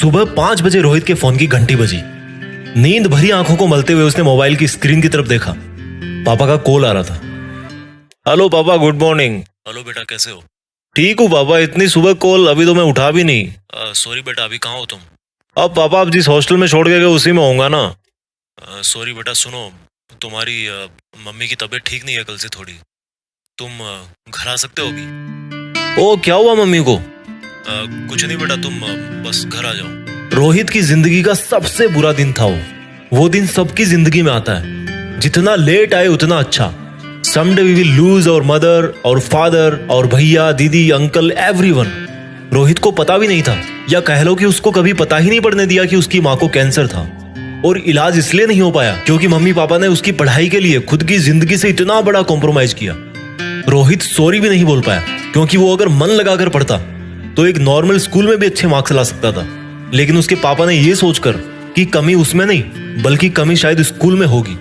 सुबह 5 बजे रोहित के फोन की घंटी बजी। नींद भरी आंखों को मलते हुए उसने मोबाइल की स्क्रीन की तरफ देखा। पापा का कॉल आ रहा था। हेलो पापा, गुड मॉर्निंग। हेलो बेटा, कैसे हो? ठीक हूँ पापा, इतनी सुबह कॉल, अभी तो मैं उठा भी नहीं। सॉरी बेटा, अभी कहाँ हो तुम? अब पापा, आप जिस हॉस्टल में छोड़ के गए उसी में होऊंगा ना। सॉरी बेटा, सुनो, तुम्हारी मम्मी की तबीयत ठीक नहीं है कल से थोड़ी। तुम घर आ सकते हो अभी? ओ, क्या हुआ मम्मी को? कुछ नहीं बेटा, तुम बस घर आ जाओ। रोहित की जिंदगी का सबसे बुरा दिन था वो दिन सबकी जिंदगी में आता है। जितना लेट आए उतना अच्छा। Someday we will lose our mother और फादर और भैया, दीदी, अंकल, एवरीवन। रोहित को पता भी नहीं था, या कह लो कि उसको कभी पता ही नहीं पड़ने दिया कि उसकी माँ को कैंसर था। और इलाज इसलिए नहीं हो पाया क्योंकि मम्मी पापा ने उसकी पढ़ाई के लिए खुद की जिंदगी से इतना बड़ा कॉम्प्रोमाइज किया। रोहित सॉरी भी नहीं बोल पाया क्योंकि वो अगर मन लगाकर पढ़ता तो एक नॉर्मल स्कूल में भी अच्छे मार्क्स ला सकता था। लेकिन उसके पापा ने ये सोचकर कि कमी उसमें नहीं बल्कि कमी शायद स्कूल में होगी,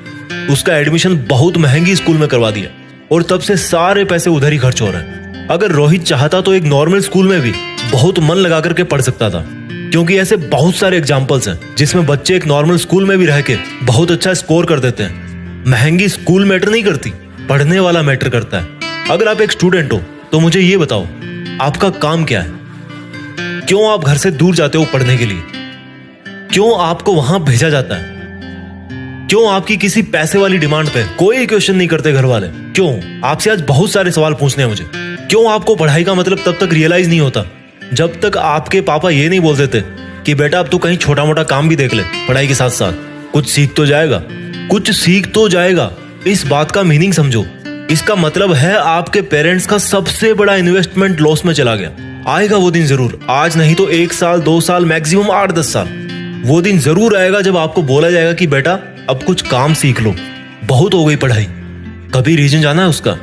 उसका एडमिशन बहुत महंगी स्कूल में करवा दिया और तब से सारे पैसे उधर ही खर्च हो रहे हैं। अगर रोहित चाहता तो एक नॉर्मल स्कूल में भी बहुत मन लगा करके पढ़ सकता था, क्योंकि ऐसे बहुत सारे एग्जाम्पल्स हैं जिसमें बच्चे एक नॉर्मल स्कूल में भी रह के बहुत अच्छा स्कोर कर देते हैं। महंगी स्कूल मैटर नहीं करती, पढ़ने वाला मैटर करता है। अगर आप एक स्टूडेंट हो तो मुझे ये बताओ, आपका काम क्या है? क्यों आप घर से दूर जाते हो पढ़ने के लिए? क्यों आपको वहां भेजा जाता है? क्यों आपकी किसी पैसे वाली डिमांड पे कोई क्वेश्चन नहीं करते घर वाले? क्यों? आपसे आज बहुत सारे सवाल पूछने हैं मुझे। क्यों आपको पढ़ाई का मतलब तब तक रियलाइज नहीं होता जब तक आपके पापा ये नहीं बोल देते कि बेटा अब तू कहीं छोटा मोटा काम भी देख ले, पढ़ाई के साथ साथ कुछ सीख तो जाएगा, कुछ सीख तो जाएगा। इस बात का मीनिंग समझो। इसका मतलब है आपके पेरेंट्स का सबसे बड़ा इन्वेस्टमेंट लॉस में चला गया। आएगा वो दिन जरूर, आज नहीं तो 1 साल 2 साल मैक्सिमम 8-10 साल। वो दिन जरूर आएगा जब आपको बोला जाएगा कि बेटा अब कुछ काम सीख लो, बहुत हो गई पढ़ाई। कभी रीजन जाना है उसका?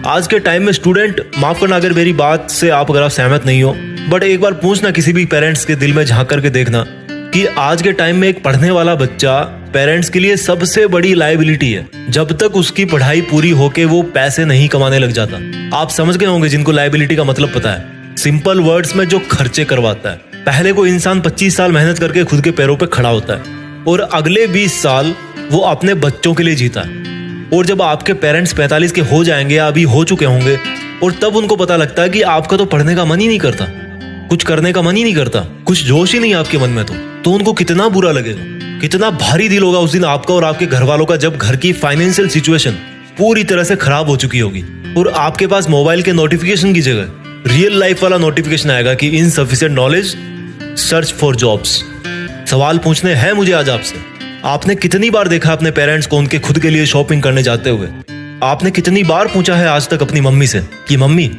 आज के टाइम में स्टूडेंट, माफ करना अगर मेरी बात से अगर आप सहमत नहीं हो, बट एक बार पूछना किसी भी पेरेंट्स के दिल में झांक करके देखना कि आज के टाइम में एक पढ़ने वाला बच्चा पेरेंट्स के लिए सबसे बड़ी लायबिलिटी है जब तक उसकी पढ़ाई पूरी होके वो पैसे नहीं कमाने लग जाता। आप समझ गए होंगे जिनको लायबिलिटी का मतलब पता है। सिंपल वर्ड्स में जो खर्चे करवाता है। पहले को इंसान 25 साल मेहनत करके खुद के पैरों पे खड़ा होता है और अगले 20 साल वो अपने बच्चों के लिए जीता है। और जब आपके पेरेंट्स 45 के हो जाएंगे या अभी हो चुके होंगे और तब उनको पता लगता है कि आपका तो पढ़ने का मन ही नहीं करता, कुछ करने का मन ही नहीं करता, कुछ जोश ही नहीं आपके मन में, तो उनको कितना बुरा लगेगा, कितना भारी दिल होगा उस दिन आपका और आपके घर वालों का जब घर की फाइनेंशियल सिचुएशन पूरी तरह से खराब हो चुकी होगी और आपके पास मोबाइल के नोटिफिकेशन की जगह रियल लाइफ वाला नोटिफिकेशन आएगा कि insufficient knowledge, search for jobs. सवाल पूछने हैं मुझे आज आपसे, आपने कितनी बार देखा अपने पेरेंट्स को उनके खुद के लिए शॉपिंग करने जाते हुए? आपने कितनी बार पूछा है आज तक अपनी मम्मी से कि मम्मी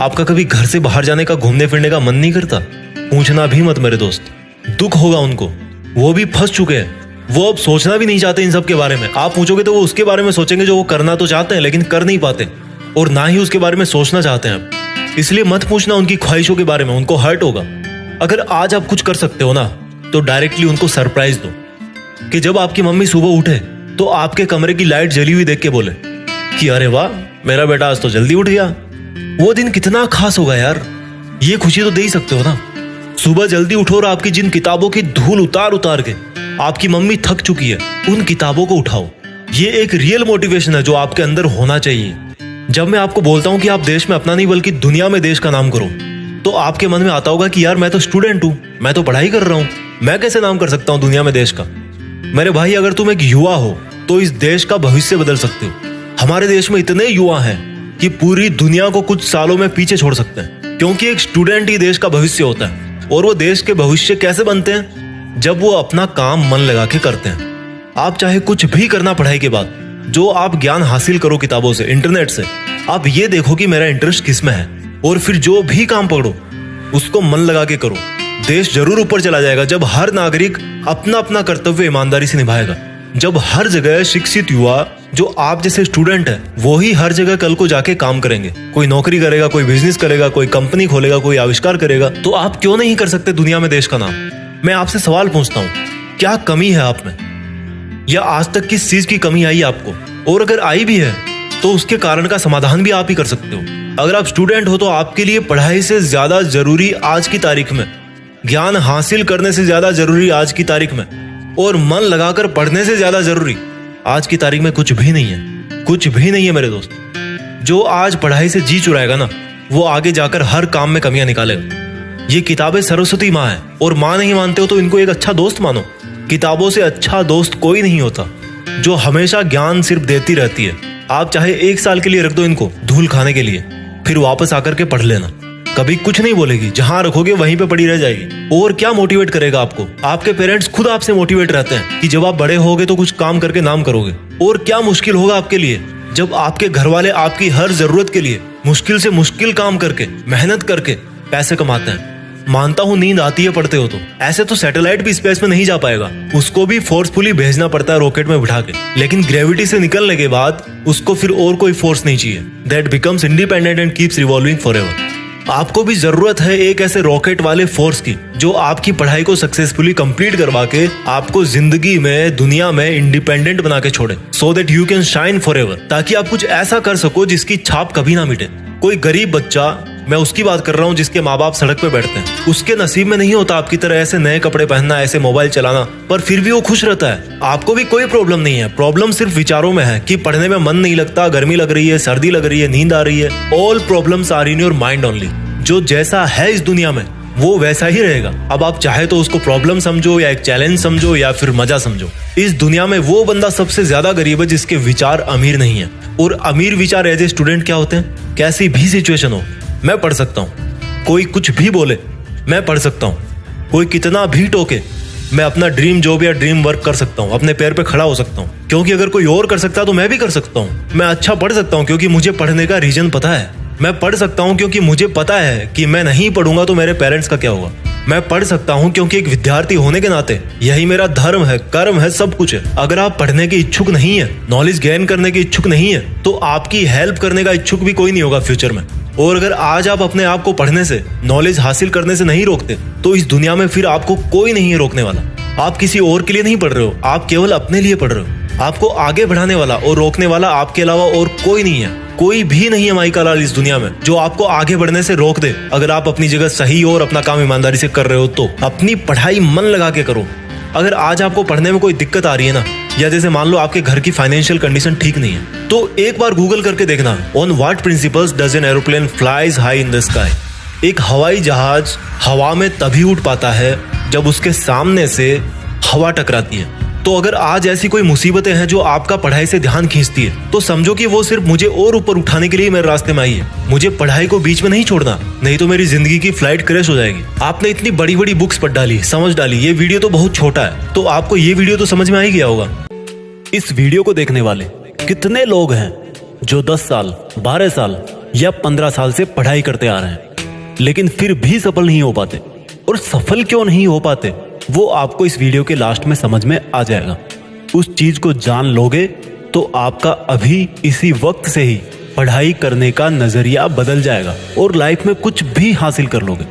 आपका कभी घर से बाहर जाने का, घूमने फिरने का मन नहीं करता? पूछना भी मत मेरे दोस्त, दुख होगा उनको। वो भी फंस चुके हैं, वो अब सोचना भी नहीं चाहते इन सब के बारे में। आप पूछोगे तो वो उसके बारे में सोचेंगे जो वो करना तो चाहते हैं लेकिन कर नहीं पाते, और ना ही उसके बारे में सोचना चाहते हैं अब। इसलिए मत पूछना उनकी ख्वाहिशों के बारे में, उनको हर्ट होगा। अगर आज आप कुछ कर सकते हो ना तो डायरेक्टली उनको सरप्राइज दो कि जब आपकी मम्मी सुबह उठे तो आपके कमरे की लाइट जली हुई देख के बोले कि अरे वाह, मेरा बेटा आज तो जल्दी उठ गया। वो दिन कितना खास होगा यार, ये खुशी तो दे ही सकते हो ना। सुबह जल्दी उठो और आपकी जिन किताबों की धूल उतार उतार के आपकी मम्मी थक चुकी है, उन किताबों को उठाओ। ये एक रियल मोटिवेशन है जो आपके अंदर होना चाहिए। जब मैं आपको बोलता हूं कि आप देश में अपना नहीं बल्कि दुनिया में देश का नाम करो, तो आपके मन में आता होगा कि यार मैं तो स्टूडेंट हूं, मैं तो पढ़ाई कर रहा हूं, मैं कैसे नाम कर सकता हूं दुनिया में देश का? मेरे भाई, अगर तुम एक युवा हो तो इस देश का भविष्य बदल सकते हो। हमारे देश में इतने युवा हैं कि पूरी दुनिया को कुछ सालों में पीछे छोड़ सकते हैं, क्योंकि एक स्टूडेंट ही देश का भविष्य होता है। और वो देश के भविष्य कैसे बनते हैं? जब वो अपना काम मन लगा के करते हैं। आप चाहे कुछ भी करना पढ़ाई के बाद, जो आप ज्ञान हासिल करो किताबों से, इंटरनेट से, आप ये देखो कि मेरा इंटरेस्ट किस में है, और फिर जो भी काम पकड़ो उसको मन लगा के करो। देश जरूर ऊपर चला जाएगा जब हर नागरिक अपना अपना कर्तव्य ईमानदारी से निभाएगा। जब हर जगह शिक्षित युवा जो आप जैसे स्टूडेंट है वो ही हर जगह कल को जाके काम करेंगे, कोई नौकरी करेगा, कोई बिजनेस करेगा, कोई कंपनी खोलेगा, कोई आविष्कार करेगा, तो आप क्यों नहीं कर सकते दुनिया में देश का नाम? मैं आपसे सवाल पूछता हूँ, क्या कमी है आप में? या आज तक किस चीज की कमी आई आपको? और अगर आई भी है तो उसके कारण का समाधान भी आप ही कर सकते हो। अगर आप स्टूडेंट हो तो आपके लिए पढ़ाई से ज्यादा जरूरी आज की तारीख में ज्ञान हासिल करने से ज्यादा जरूरी आज की तारीख में और मन लगाकर पढ़ने से ज्यादा जरूरी आज की तारीख में कुछ भी नहीं है। कुछ भी नहीं है मेरे दोस्त। जो आज पढ़ाई से जी चुराएगा ना, वो आगे जाकर हर काम में कमियां निकालेगा। ये किताबें सरस्वती माँ है और माँ नहीं मानते हो तो इनको एक अच्छा दोस्त मानो। किताबों से अच्छा दोस्त कोई नहीं होता, जो हमेशा ज्ञान सिर्फ देती रहती है। आप चाहे 1 साल के लिए रख दो इनको धूल खाने के लिए, फिर वापस आकर के पढ़ लेना। कभी कुछ नहीं बोलेगी, जहां रखोगे वहीं पे पड़ी रह जाएगी। और क्या मोटिवेट करेगा आपको? आपके पेरेंट्स खुद आपसे मोटिवेट रहते हैं कि जब आप बड़े होगे तो कुछ काम करके नाम करोगे। और क्या मुश्किल होगा आपके लिए जब आपके घर वाले आपकी हर जरूरत के लिए मुश्किल से मुश्किल काम करके मेहनत करके पैसे कमाते हैं। मानता हूँ नींद आती है पढ़ते हो तो। ऐसे तो सैटेलाइट भी स्पेस में नहीं जा पाएगा, उसको भी फोर्सफुली भेजना पड़ता है रॉकेट में बिठा के। लेकिन ग्रेविटी से निकलने के बाद उसको फिर और कोई फोर्स नहीं चाहिए। That becomes independent and keeps revolving forever. आपको भी जरूरत है एक ऐसे रॉकेट वाले फोर्स की जो आपकी पढ़ाई को सक्सेसफुली कंप्लीट करवा के आपको जिंदगी में, दुनिया में इंडिपेंडेंट बना के छोड़े, so that you can shine forever. ताकि आप कुछ ऐसा कर सको जिसकी छाप कभी ना मिटे। कोई गरीब बच्चा, मैं उसकी बात कर रहा हूँ जिसके माँ बाप सड़क पे बैठते हैं, उसके नसीब में नहीं होता आपकी तरह ऐसे नए कपड़े पहनना, ऐसे मोबाइल चलाना, पर फिर भी वो खुश रहता है। आपको भी कोई प्रॉब्लम नहीं है। प्रॉब्लम सिर्फ विचारों में है कि पढ़ने में मन नहीं लगता, गर्मी लग रही है, सर्दी लग रही है, नींद आ रही है। All problems are in your mind only. जो जैसा है इस दुनिया में वो वैसा ही रहेगा। अब आप चाहे तो उसको प्रॉब्लम समझो या एक चैलेंज समझो या फिर मजा समझो। इस दुनिया में वो बंदा सबसे ज्यादा गरीब है जिसके विचार अमीर नहीं है। और अमीर विचार एज ए स्टूडेंट क्या होते हैं? कैसी भी सिचुएशन हो मैं पढ़ सकता हूँ। कोई कुछ भी बोले मैं पढ़ सकता हूँ। कोई कितना भी टोके मैं अपना ड्रीम जॉब या ड्रीम वर्क कर सकता हूँ, अपने पैर पे खड़ा हो सकता हूँ। क्योंकि अगर कोई और कर सकता तो मैं भी कर सकता हूँ। मैं अच्छा पढ़ सकता हूँ क्योंकि मुझे पढ़ने का रीजन पता है। मैं पढ़ सकता हूँ क्योंकि मुझे पता है कि मैं नहीं पढ़ूंगा तो मेरे पेरेंट्स का क्या होगा। मैं पढ़ सकता हूँ क्योंकि एक विद्यार्थी होने के नाते यही मेरा धर्म है, कर्म है, सब कुछ है। अगर आप पढ़ने के इच्छुक नहीं है, नॉलेज गेन करने के इच्छुक नहीं है, तो आपकी हेल्प करने का इच्छुक भी कोई नहीं होगा फ्यूचर में। और अगर आज आप अपने आप को पढ़ने से, नॉलेज हासिल करने से नहीं रोकते तो इस दुनिया में फिर आपको कोई नहीं है रोकने वाला। आप किसी और के लिए नहीं पढ़ रहे हो, आप केवल अपने लिए पढ़ रहे हो। आपको आगे बढ़ाने वाला और रोकने वाला आपके अलावा और कोई नहीं है। कोई भी नहीं है माइका लाल इस दुनिया में जो आपको आगे बढ़ने से रोक दे। अगर आप अपनी जगह सही और अपना काम ईमानदारी से कर रहे हो तो अपनी पढ़ाई मन लगा के करो। अगर आज आपको पढ़ने में कोई दिक्कत आ रही है ना, या जैसे मान लो आपके घर की फाइनेंशियल कंडीशन ठीक नहीं है, तो एक बार गूगल करके देखना on what principles does an aeroplane flies high in the sky. एक हवाई जहाज हवा में तभी उड़ पाता है जब उसके सामने से हवा टकराती है। तो अगर आज ऐसी कोई मुसीबतें हैं जो आपका पढ़ाई से ध्यान खींचती है, तो समझो कि वो सिर्फ मुझे और ऊपर उठाने के लिए मेरे रास्ते में आई है। मुझे पढ़ाई को बीच में नहीं छोड़ना, नहीं तो मेरी जिंदगी की फ्लाइट क्रैश हो जाएगी। आपने इतनी बड़ी बड़ी बुक्स पढ़ डाली, समझ डाली, ये वीडियो तो बहुत छोटा है, तो आपको ये वीडियो तो समझ में आ ही गया होगा। इस वीडियो को देखने वाले कितने लोग हैं जो 10 साल, 12 साल या 15 साल से पढ़ाई करते आ रहे हैं, लेकिन फिर भी सफल नहीं हो पाते। और सफल क्यों नहीं हो पाते वो आपको इस वीडियो के लास्ट में समझ में आ जाएगा। उस चीज को जान लोगे तो आपका अभी इसी वक्त से ही पढ़ाई करने का नजरिया बदल जाएगा और लाइफ में कुछ भी हासिल कर लोगे।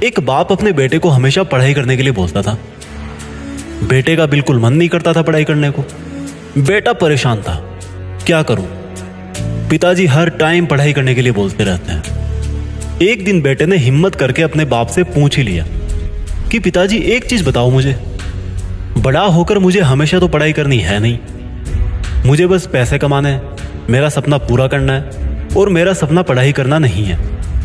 एक बाप अपने बेटे को हमेशा पढ़ाई करने के लिए बोलता था। बेटे का बिल्कुल मन नहीं करता था पढ़ाई करने को। बेटा परेशान था, क्या करूं? पिताजी हर टाइम पढ़ाई करने के लिए बोलते रहते हैं। एक दिन बेटे ने हिम्मत करके अपने बाप से पूछ ही लिया कि पिताजी एक चीज बताओ मुझे, बड़ा होकर मुझे हमेशा तो पढ़ाई करनी है नहीं, मुझे बस पैसे कमाने हैं, मेरा सपना पूरा करना है और मेरा सपना पढ़ाई करना नहीं है।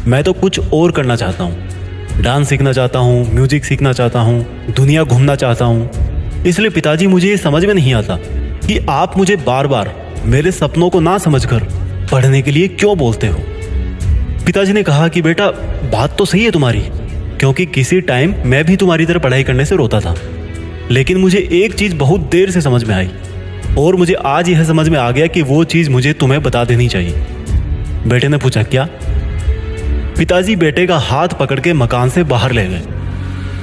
मैं तो कुछ और करना चाहता हूँ, डांस सीखना चाहता हूँ, म्यूजिक सीखना चाहता हूँ, दुनिया घूमना चाहता हूँ। इसलिए पिताजी मुझे ये समझ में नहीं आता कि आप मुझे बार बार मेरे सपनों को ना समझकर पढ़ने के लिए क्यों बोलते हो। पिताजी ने कहा कि बेटा बात तो सही है तुम्हारी, क्योंकि किसी टाइम मैं भी तुम्हारी तरह पढ़ाई करने से रोता था, लेकिन मुझे एक चीज बहुत देर से समझ में आई और मुझे आज यह समझ में आ गया कि वो चीज मुझे तुम्हें बता देनी चाहिए। बेटे ने पूछा क्या? पिताजी बेटे का हाथ पकड़ के मकान से बाहर ले गए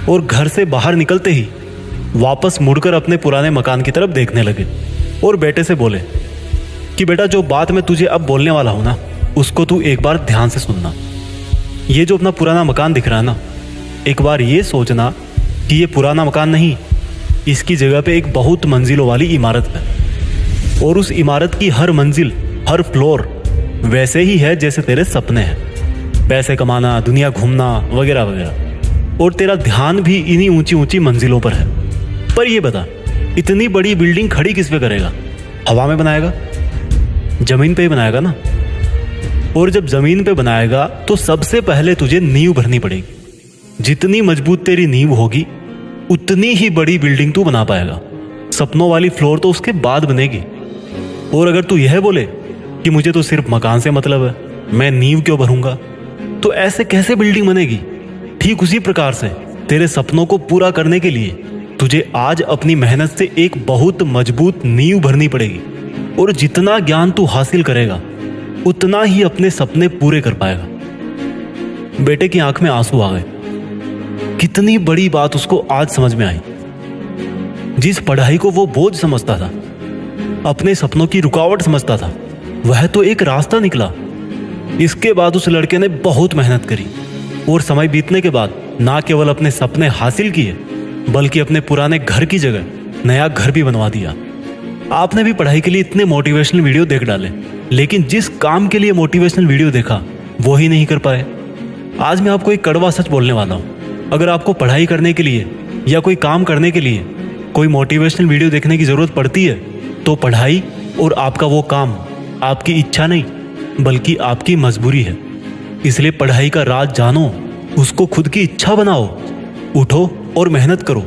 और घर से बाहर निकलते ही वापस मुड़कर अपने पुराने मकान की तरफ देखने लगे और बेटे से बोले कि बेटा जो बात मैं तुझे अब बोलने वाला हूं ना, उसको तू एक बार ध्यान से सुनना। ये जो अपना पुराना मकान दिख रहा है ना, एक बार ये सोचना कि ये पुराना मकान नहीं, इसकी जगह पे एक बहुत मंजिलों वाली इमारत है और उस इमारत की हर मंजिल, हर फ्लोर वैसे ही है जैसे तेरे सपने हैं, पैसे कमाना, दुनिया घूमना वगैरह वगैरह। और तेरा ध्यान भी इन्हीं ऊंची ऊंची मंजिलों पर है। पर ये बता, इतनी बड़ी बिल्डिंग खड़ी किस पे करेगा? हवा में बनाएगा? जमीन पे ही बनाएगा ना। और जब जमीन पे बनाएगा तो सबसे पहले तुझे नींव भरनी पड़ेगी। जितनी मजबूत तेरी नींव होगी उतनी ही बड़ी बिल्डिंग तू बना पाएगा। सपनों वाली फ्लोर तो उसके बाद बनेगी। और अगर तू यह बोले कि मुझे तो सिर्फ मकान से मतलब है, मैं नींव क्यों भरूंगा, तो ऐसे कैसे बिल्डिंग बनेगी? ठीक उसी प्रकार से तेरे सपनों को पूरा करने के लिए तुझे आज अपनी मेहनत से एक बहुत मजबूत नींव भरनी पड़ेगी। और जितना ज्ञान तू हासिल करेगा उतना ही अपने सपने पूरे कर पाएगा। बेटे की आंख में आंसू आ गए। कितनी बड़ी बात उसको आज समझ में आई। जिस पढ़ाई को वो बोझ समझता था, अपने सपनों की रुकावट समझता था, वह तो एक रास्ता निकला। इसके बाद उस लड़के ने बहुत मेहनत करी और समय बीतने के बाद ना केवल अपने सपने हासिल किए बल्कि अपने पुराने घर की जगह नया घर भी बनवा दिया। आपने भी पढ़ाई के लिए इतने मोटिवेशनल वीडियो देख डाले, लेकिन जिस काम के लिए मोटिवेशनल वीडियो देखा वो ही नहीं कर पाए। आज मैं आपको एक कड़वा सच बोलने वाला हूँ। अगर आपको पढ़ाई करने के लिए या कोई काम करने के लिए कोई मोटिवेशनल वीडियो देखने की जरूरत पड़ती है तो पढ़ाई और आपका वो काम आपकी इच्छा नहीं बल्कि आपकी मजबूरी है। इसलिए पढ़ाई का राज जानो, उसको खुद की इच्छा बनाओ, उठो और मेहनत करो।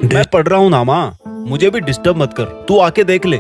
मैं पढ़ रहा हूँ ना माँ, मुझे भी डिस्टर्ब मत कर, तू आके देख ले।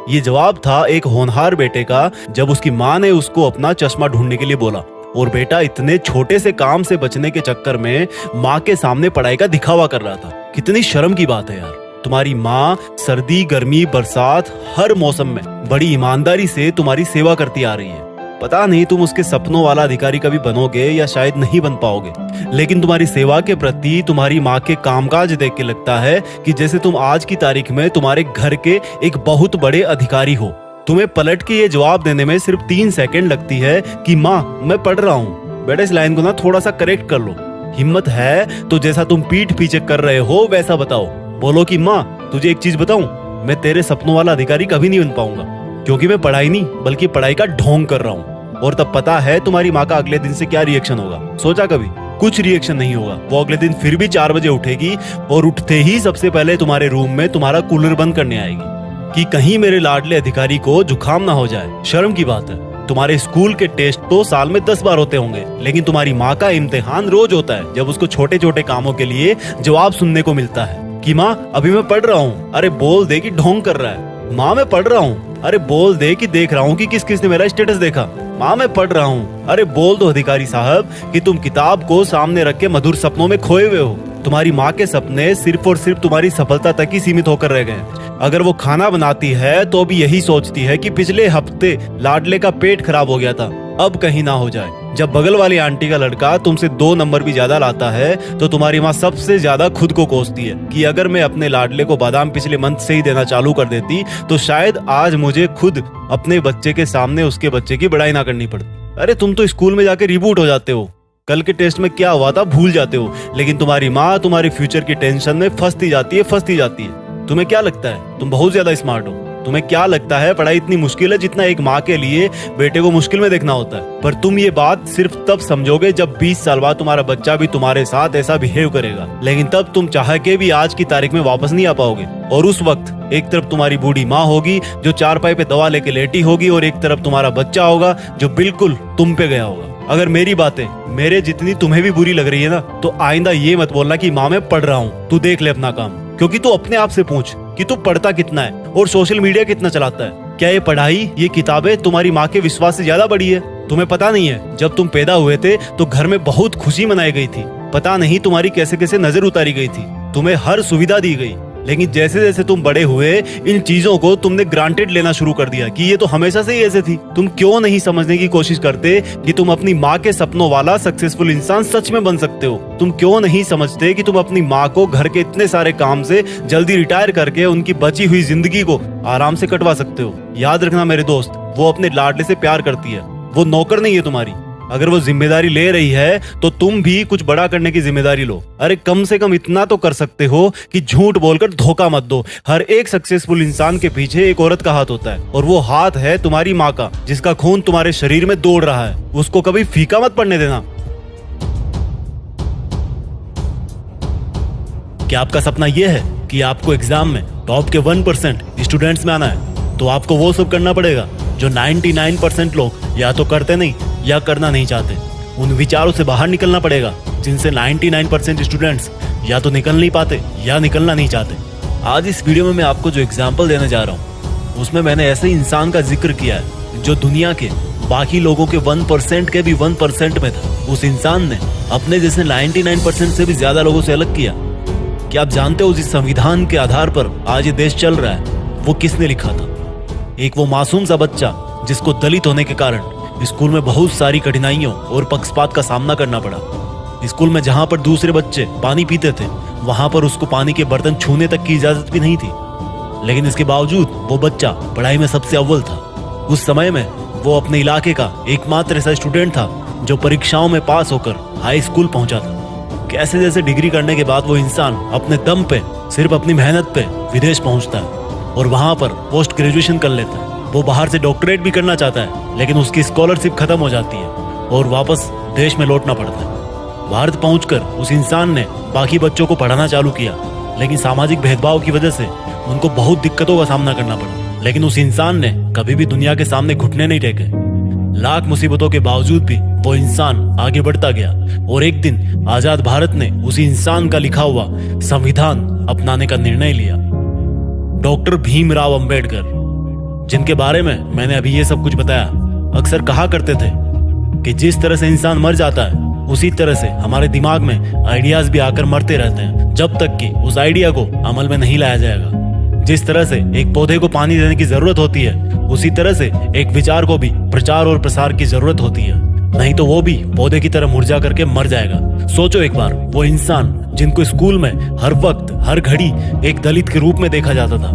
ये जवाब था एक होनहार बेटे का जब उसकी माँ ने उसको अपना चश्मा ढूंढने के लिए बोला और बेटा इतने छोटे से काम से बचने के चक्कर में माँ के सामने पढ़ाई का दिखावा कर रहा था। कितनी शर्म की बात है यार। तुम्हारी माँ सर्दी गर्मी बरसात हर मौसम में बड़ी ईमानदारी से तुम्हारी सेवा करती आ रही है। पता नहीं तुम उसके सपनों वाला अधिकारी कभी बनोगे या शायद नहीं बन पाओगे, लेकिन तुम्हारी सेवा के प्रति तुम्हारी माँ के कामकाज देख के लगता है कि जैसे तुम आज की तारीख में तुम्हारे घर के एक बहुत बड़े अधिकारी हो। तुम्हें पलट के ये जवाब देने में सिर्फ 3 सेकंड लगती है कि माँ मैं पढ़ रहा हूँ। बेटा इस लाइन को ना थोड़ा सा करेक्ट कर लो। हिम्मत है तो जैसा तुम पीठ पीछे कर रहे हो वैसा बताओ। बोलो कि माँ तुझे एक चीज बताऊं, मैं तेरे सपनों वाला अधिकारी कभी नहीं बन पाऊंगा क्योंकि मैं पढ़ाई नहीं बल्कि पढ़ाई का ढोंग कर रहा हूँ। और तब पता है तुम्हारी माँ का अगले दिन से क्या रिएक्शन होगा? सोचा कभी? कुछ रिएक्शन नहीं होगा। वो अगले दिन फिर भी 4 बजे उठेगी और उठते ही सबसे पहले तुम्हारे रूम में तुम्हारा कूलर बंद करने आएगी कि कहीं मेरे लाडले अधिकारी को जुकाम ना हो जाए। शर्म की बात है। तुम्हारे स्कूल के टेस्ट तो साल में 10 बार होते होंगे, लेकिन तुम्हारी माँ का इम्तिहान रोज होता है जब उसको छोटे छोटे कामों के लिए जवाब सुनने को मिलता है कि माँ अभी मैं पढ़ रहा हूँ। अरे बोल दे कि ढोंग कर रहा है। माँ मैं पढ़ रहा हूँ। अरे बोल दे कि देख रहा हूँ कि किस किस ने मेरा स्टेटस देखा। माँ मैं पढ़ रहा हूँ। अरे बोल दो अधिकारी साहब कि तुम किताब को सामने रख के मधुर सपनों में खोए हुए हो। तुम्हारी माँ के सपने सिर्फ और सिर्फ तुम्हारी सफलता तक ही सीमित होकर रह गए। अगर वो खाना बनाती है तो भी यही सोचती है कि पिछले हफ्ते लाडले का पेट खराब हो गया था, अब कहीं ना हो जाए। जब बगल वाली आंटी का लड़का तुमसे 2 नंबर भी ज्यादा लाता है तो तुम्हारी माँ सबसे ज्यादा खुद को कोसती है कि अगर मैं अपने लाडले को बादाम पिछले मंथ से ही देना चालू कर देती तो शायद आज मुझे खुद अपने बच्चे के सामने उसके बच्चे की बड़ाई ना करनी पड़ती। अरे तुम तो स्कूल में जाके रिबूट हो जाते हो, कल के टेस्ट में क्या हुआ था भूल जाते हो, लेकिन तुम्हारी माँ तुम्हारी फ्यूचर की टेंशन में फंसती जाती है। तुम्हें क्या लगता है तुम बहुत ज्यादा स्मार्ट हो? तुम्हें क्या लगता है पढ़ाई इतनी मुश्किल है जितना एक माँ के लिए बेटे को मुश्किल में देखना होता है? पर तुम ये बात सिर्फ तब समझोगे जब 20 साल बाद तुम्हारा बच्चा भी तुम्हारे साथ ऐसा बिहेव करेगा, लेकिन तब तुम चाह के भी आज की तारीख में वापस नहीं आ पाओगे। और उस वक्त एक तरफ तुम्हारी बूढ़ी माँ होगी जो चारपाई पे दवा लेके लेटी होगी और एक तरफ तुम्हारा बच्चा होगा जो बिल्कुल तुम पे गया होगा। अगर मेरी बातें मेरे जितनी तुम्हें भी बुरी लग रही है ना तो आइंदा ये मत बोलना कि माँ मैं पढ़ रहा हूँ, तू देख ले अपना काम। क्योंकि तू अपने आप से पूछ कि तू पढ़ता कितना है और सोशल मीडिया कितना चलाता है। क्या ये पढ़ाई ये किताबें तुम्हारी माँ के विश्वास से ज्यादा बड़ी है? तुम्हें पता नहीं है जब तुम पैदा हुए थे तो घर में बहुत खुशी मनाई गई थी। पता नहीं तुम्हारी कैसे कैसे नजर उतारी गई थी, तुम्हें हर सुविधा दी गई, लेकिन जैसे जैसे तुम बड़े हुए इन चीजों को तुमने ग्रांटेड लेना शुरू कर दिया कि ये तो हमेशा से ही ऐसे थी। तुम क्यों नहीं समझने की कोशिश करते कि तुम अपनी माँ के सपनों वाला सक्सेसफुल इंसान सच में बन सकते हो? तुम क्यों नहीं समझते कि तुम अपनी माँ को घर के इतने सारे काम से जल्दी रिटायर करके उनकी बची हुई जिंदगी को आराम से कटवा सकते हो? याद रखना मेरे दोस्त, वो अपने लाडले से प्यार करती है, वो नौकर नहीं है तुम्हारी। अगर वो जिम्मेदारी ले रही है तो तुम भी कुछ बड़ा करने की जिम्मेदारी लो। अरे कम से कम इतना तो कर सकते हो कि झूठ बोलकर धोखा मत दो। हर एक सक्सेसफुल इंसान के पीछे एक औरत का हाथ होता है और वो हाथ है तुम्हारी माँ का, जिसका खून तुम्हारे शरीर में दौड़ रहा है। उसको कभी फीका मत पड़ने देना। कि आपका सपना यह है कि आपको एग्जाम में टॉप के 1% स्टूडेंट्स में आना है, तो आपको वो सब करना पड़ेगा जो 99% लोग या तो करते नहीं या करना नहीं चाहते। उन विचारों से बाहर निकलना पड़ेगा जिनसे 99% स्टूडेंट्स या तो निकल नहीं पाते या निकलना नहीं चाहते। आज इस वीडियो में मैं आपको जो एग्जाम्पल देने जा रहा हूँ उसमें मैंने ऐसे इंसान का जिक्र किया है जो दुनिया के बाकी लोगों के 1% के भी 1% में था। उस इंसान ने अपने जैसे 99% से भी ज्यादा लोगों से अलग किया। क्या आप जानते हो जिस संविधान के आधार पर आज ये देश चल रहा है वो किसने लिखा था? एक वो मासूम सा बच्चा जिसको दलित होने के कारण स्कूल में बहुत सारी कठिनाइयों और पक्षपात का सामना करना पड़ा। स्कूल में जहां पर दूसरे बच्चे पानी पीते थे वहां पर उसको पानी के बर्तन छूने तक की इजाजत भी नहीं थी, लेकिन इसके बावजूद वो बच्चा पढ़ाई में सबसे अव्वल था। उस समय में वो अपने इलाके का एकमात्र ऐसा स्टूडेंट था जो परीक्षाओं में पास होकर हाई स्कूल पहुंचा था। कैसे जैसे डिग्री करने के बाद वो इंसान अपने दम पे सिर्फ अपनी मेहनत पे विदेश पहुंचता है और वहां पर पोस्ट ग्रेजुएशन कर लेता है। वो बाहर से डॉक्टरेट भी करना चाहता है, लेकिन उसकी स्कॉलरशिप खत्म हो जाती है और वापस देश में लौटना पड़ता है। भारत पहुंचकर उस इंसान ने बाकी बच्चों को पढ़ाना चालू किया, लेकिन सामाजिक भेदभाव की वजह से उनको बहुत दिक्कतों का सामना करना पड़ा। लेकिन उस इंसान ने कभी भी दुनिया के सामने घुटने नहीं टेके। लाख मुसीबतों के बावजूद भी वो इंसान आगे बढ़ता गया और एक दिन आजाद भारत ने उसी इंसान का लिखा हुआ संविधान अपनाने का निर्णय लिया। डॉक्टर भीमराव अंबेडकर, जिनके बारे में मैंने अभी ये सब कुछ बताया, अक्सर कहा करते थे कि जिस तरह से इंसान मर जाता है उसी तरह से हमारे दिमाग में आइडियाज भी आकर मरते रहते हैं जब तक कि उस आइडिया को अमल में नहीं लाया जाएगा। जिस तरह से एक पौधे को पानी देने की जरूरत होती है उसी तरह से एक विचार को भी प्रचार और प्रसार की जरूरत होती है, नहीं तो वो भी पौधे की तरह मुरझा करके मर जाएगा। सोचो एक बार, वो इंसान जिनको स्कूल में हर वक्त हर घड़ी एक दलित के रूप में देखा जाता था,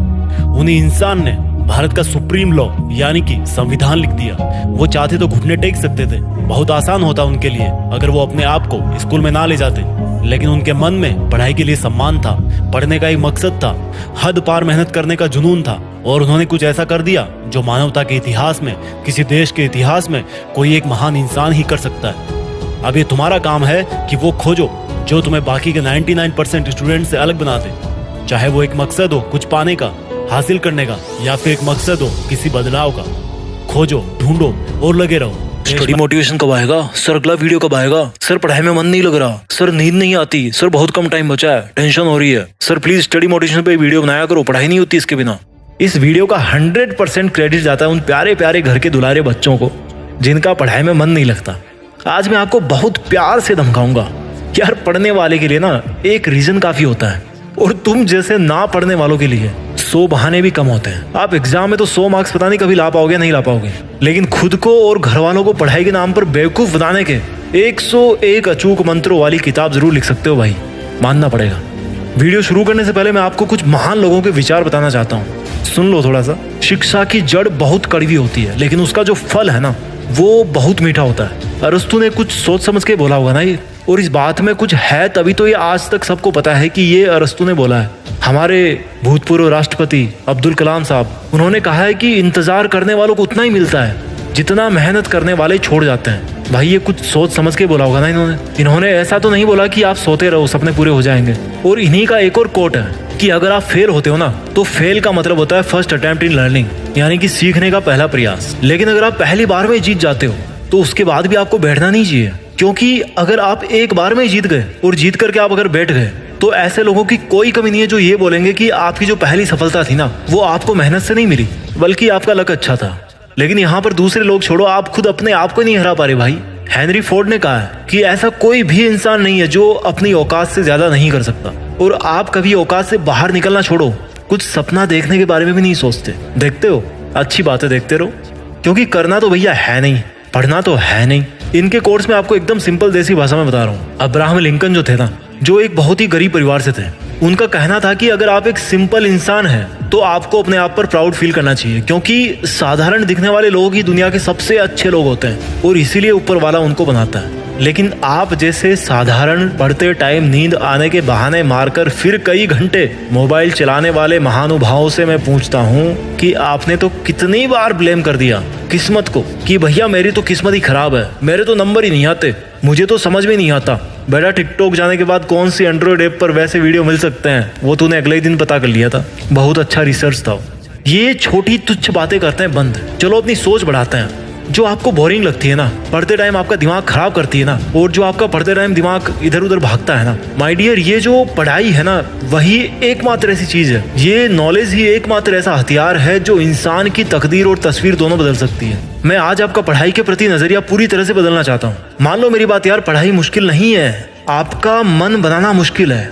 उन्हीं इंसान ने भारत का सुप्रीम लॉ यानी कि संविधान लिख दिया। वो चाहते तो घुटने टेक सकते थे, बहुत आसान होता उनके लिए अगर वो अपने आप को स्कूल में ना ले जाते, लेकिन उनके मन में पढ़ाई के लिए सम्मान था, पढ़ने का एक मकसद था, हद पार मेहनत करने का जुनून था और उन्होंने कुछ ऐसा कर दिया जो मानवता के इतिहास में, किसी देश के इतिहास में कोई एक महान इंसान ही कर सकता है। अब ये तुम्हारा काम है कि वो खोजो जो तुम्हें बाकी के 99% स्टूडेंट से अलग बना दे, चाहे वो एक मकसद हो कुछ पाने का, हासिल करने का, या फिर एक मकसद हो किसी बदलाव का। खोजो, ढूंढो और लगे रहो। स्टडी मोटिवेशन कब आएगा सर? अगला वीडियो कब आएगा सर? पढ़ाई में मन नहीं लग रहा सर, नींद नहीं आती सर, बहुत कम टाइम बचा है, टेंशन हो रही है सर, प्लीज स्टडी मोटिवेशन पे वीडियो बनाया करो, पढ़ाई नहीं होती इसके बिना। इस वीडियो का 100% क्रेडिट जाता है उन प्यारे प्यारे घर के दुलारे बच्चों को जिनका पढ़ाई में मन नहीं लगता। आज मैं आपको बहुत प्यार से धमकाऊंगा। यार, पढ़ने वाले के लिए ना एक रीजन काफी होता है और तुम जैसे ना पढ़ने वालों के लिए 100 बहाने भी कम होते हैं। आप एग्जाम में तो 100 मार्क्स पता नहीं कभी ला पाओगे नहीं ला पाओगे, लेकिन खुद को और घर वालों को पढ़ाई के नाम पर बेवकूफ बनाने के 101 अचूक मंत्रों वाली किताब जरूर लिख सकते हो भाई, मानना पड़ेगा। वीडियो शुरू करने से पहले मैं आपको कुछ महान लोगों के विचार बताना चाहता हूँ, सुन लो थोड़ा सा। शिक्षा की जड़ बहुत कड़वी होती है, लेकिन उसका जो फल है ना वो बहुत मीठा होता है। अरस्तु ने कुछ सोच समझ के बोला होगा ना ये, और इस बात में कुछ है तभी तो ये आज तक सबको पता है कि ये अरस्तु ने बोला है। हमारे भूतपूर्व राष्ट्रपति अब्दुल कलाम साहब, उन्होंने कहा है कि इंतजार करने वालों को उतना ही मिलता है जितना मेहनत करने वाले छोड़ जाते हैं। भाई, ये कुछ सोच समझ के बोला होगा ना इन्होंने ऐसा तो नहीं बोला कि आप सोते रहो सपने पूरे हो जाएंगे। और इन्हीं का एक और कोट है कि अगर आप फेल होते हो ना तो फेल का मतलब होता है फर्स्ट अटेम्प्ट इन लर्निंग, यानी कि सीखने का पहला प्रयास। लेकिन अगर आप पहली बार में जीत जाते हो तो उसके बाद भी आपको बैठना नहीं चाहिए, क्योंकि अगर आप एक बार में जीत गए और जीत करके आप अगर बैठ गए तो ऐसे लोगों की कोई कमी नहीं है जो ये बोलेंगे कि आपकी जो पहली सफलता थी ना वो आपको मेहनत से नहीं मिली बल्कि आपका लक अच्छा था। लेकिन यहाँ पर दूसरे लोग छोड़ो, आप खुद अपने आप को नहीं हरा पा रहे भाई। हेनरी फोर्ड ने कहा है कि ऐसा कोई भी इंसान नहीं है जो अपनी औकात से ज्यादा नहीं कर सकता, और आप कभी औकात से बाहर निकलना छोड़ो, कुछ सपना देखने के बारे में भी नहीं सोचते। देखते हो, अच्छी बातें देखते रहो, क्योंकि करना तो भैया है नहीं, पढ़ना तो है नहीं। इनके कोर्स में आपको एकदम सिंपल देसी भाषा में बता रहा हूँ। अब्राहम लिंकन जो थे ना, जो एक बहुत ही गरीब परिवार से थे, उनका कहना था कि अगर आप एक सिंपल इंसान हैं तो आपको अपने आप पर प्राउड फील करना चाहिए, क्योंकि साधारण दिखने वाले लोग ही दुनिया के सबसे अच्छे लोग होते हैं और इसीलिए ऊपर वाला उनको बनाता है। लेकिन आप जैसे साधारण पढ़ते टाइम नींद आने के बहाने मारकर फिर कई घंटे मोबाइल चलाने वाले महानुभावों से मैं पूछता हूँ कि आपने तो कितनी बार ब्लेम कर दिया किस्मत को कि भैया मेरी तो किस्मत ही खराब है, मेरे तो नंबर ही नहीं आते, मुझे तो समझ में नहीं आता। बेटा टिकटॉक जाने के बाद कौन सी एंड्रॉइड ऐप पर वैसे वीडियो मिल सकते हैं वो तूने अगले ही दिन पता कर लिया था। बहुत अच्छा रिसर्च था। ये छोटी तुच्छ बातें करते हैं बंद, चलो अपनी सोच बढ़ाते हैं। जो आपको बोरिंग लगती है ना, पढ़ते टाइम आपका दिमाग खराब करती है ना, और जो आपका पढ़ते टाइम दिमाग इधर उधर भागता है ना, माय डियर, ये जो पढ़ाई है ना वही एकमात्र ऐसी चीज है, ये नॉलेज ही एकमात्र ऐसा हथियार है जो इंसान की तकदीर और तस्वीर दोनों बदल सकती है। मैं आज आपका पढ़ाई के प्रति नजरिया पूरी तरह से बदलना चाहता हूँ। मान लो मेरी बात यार, पढ़ाई मुश्किल नहीं है, आपका मन बनाना मुश्किल है।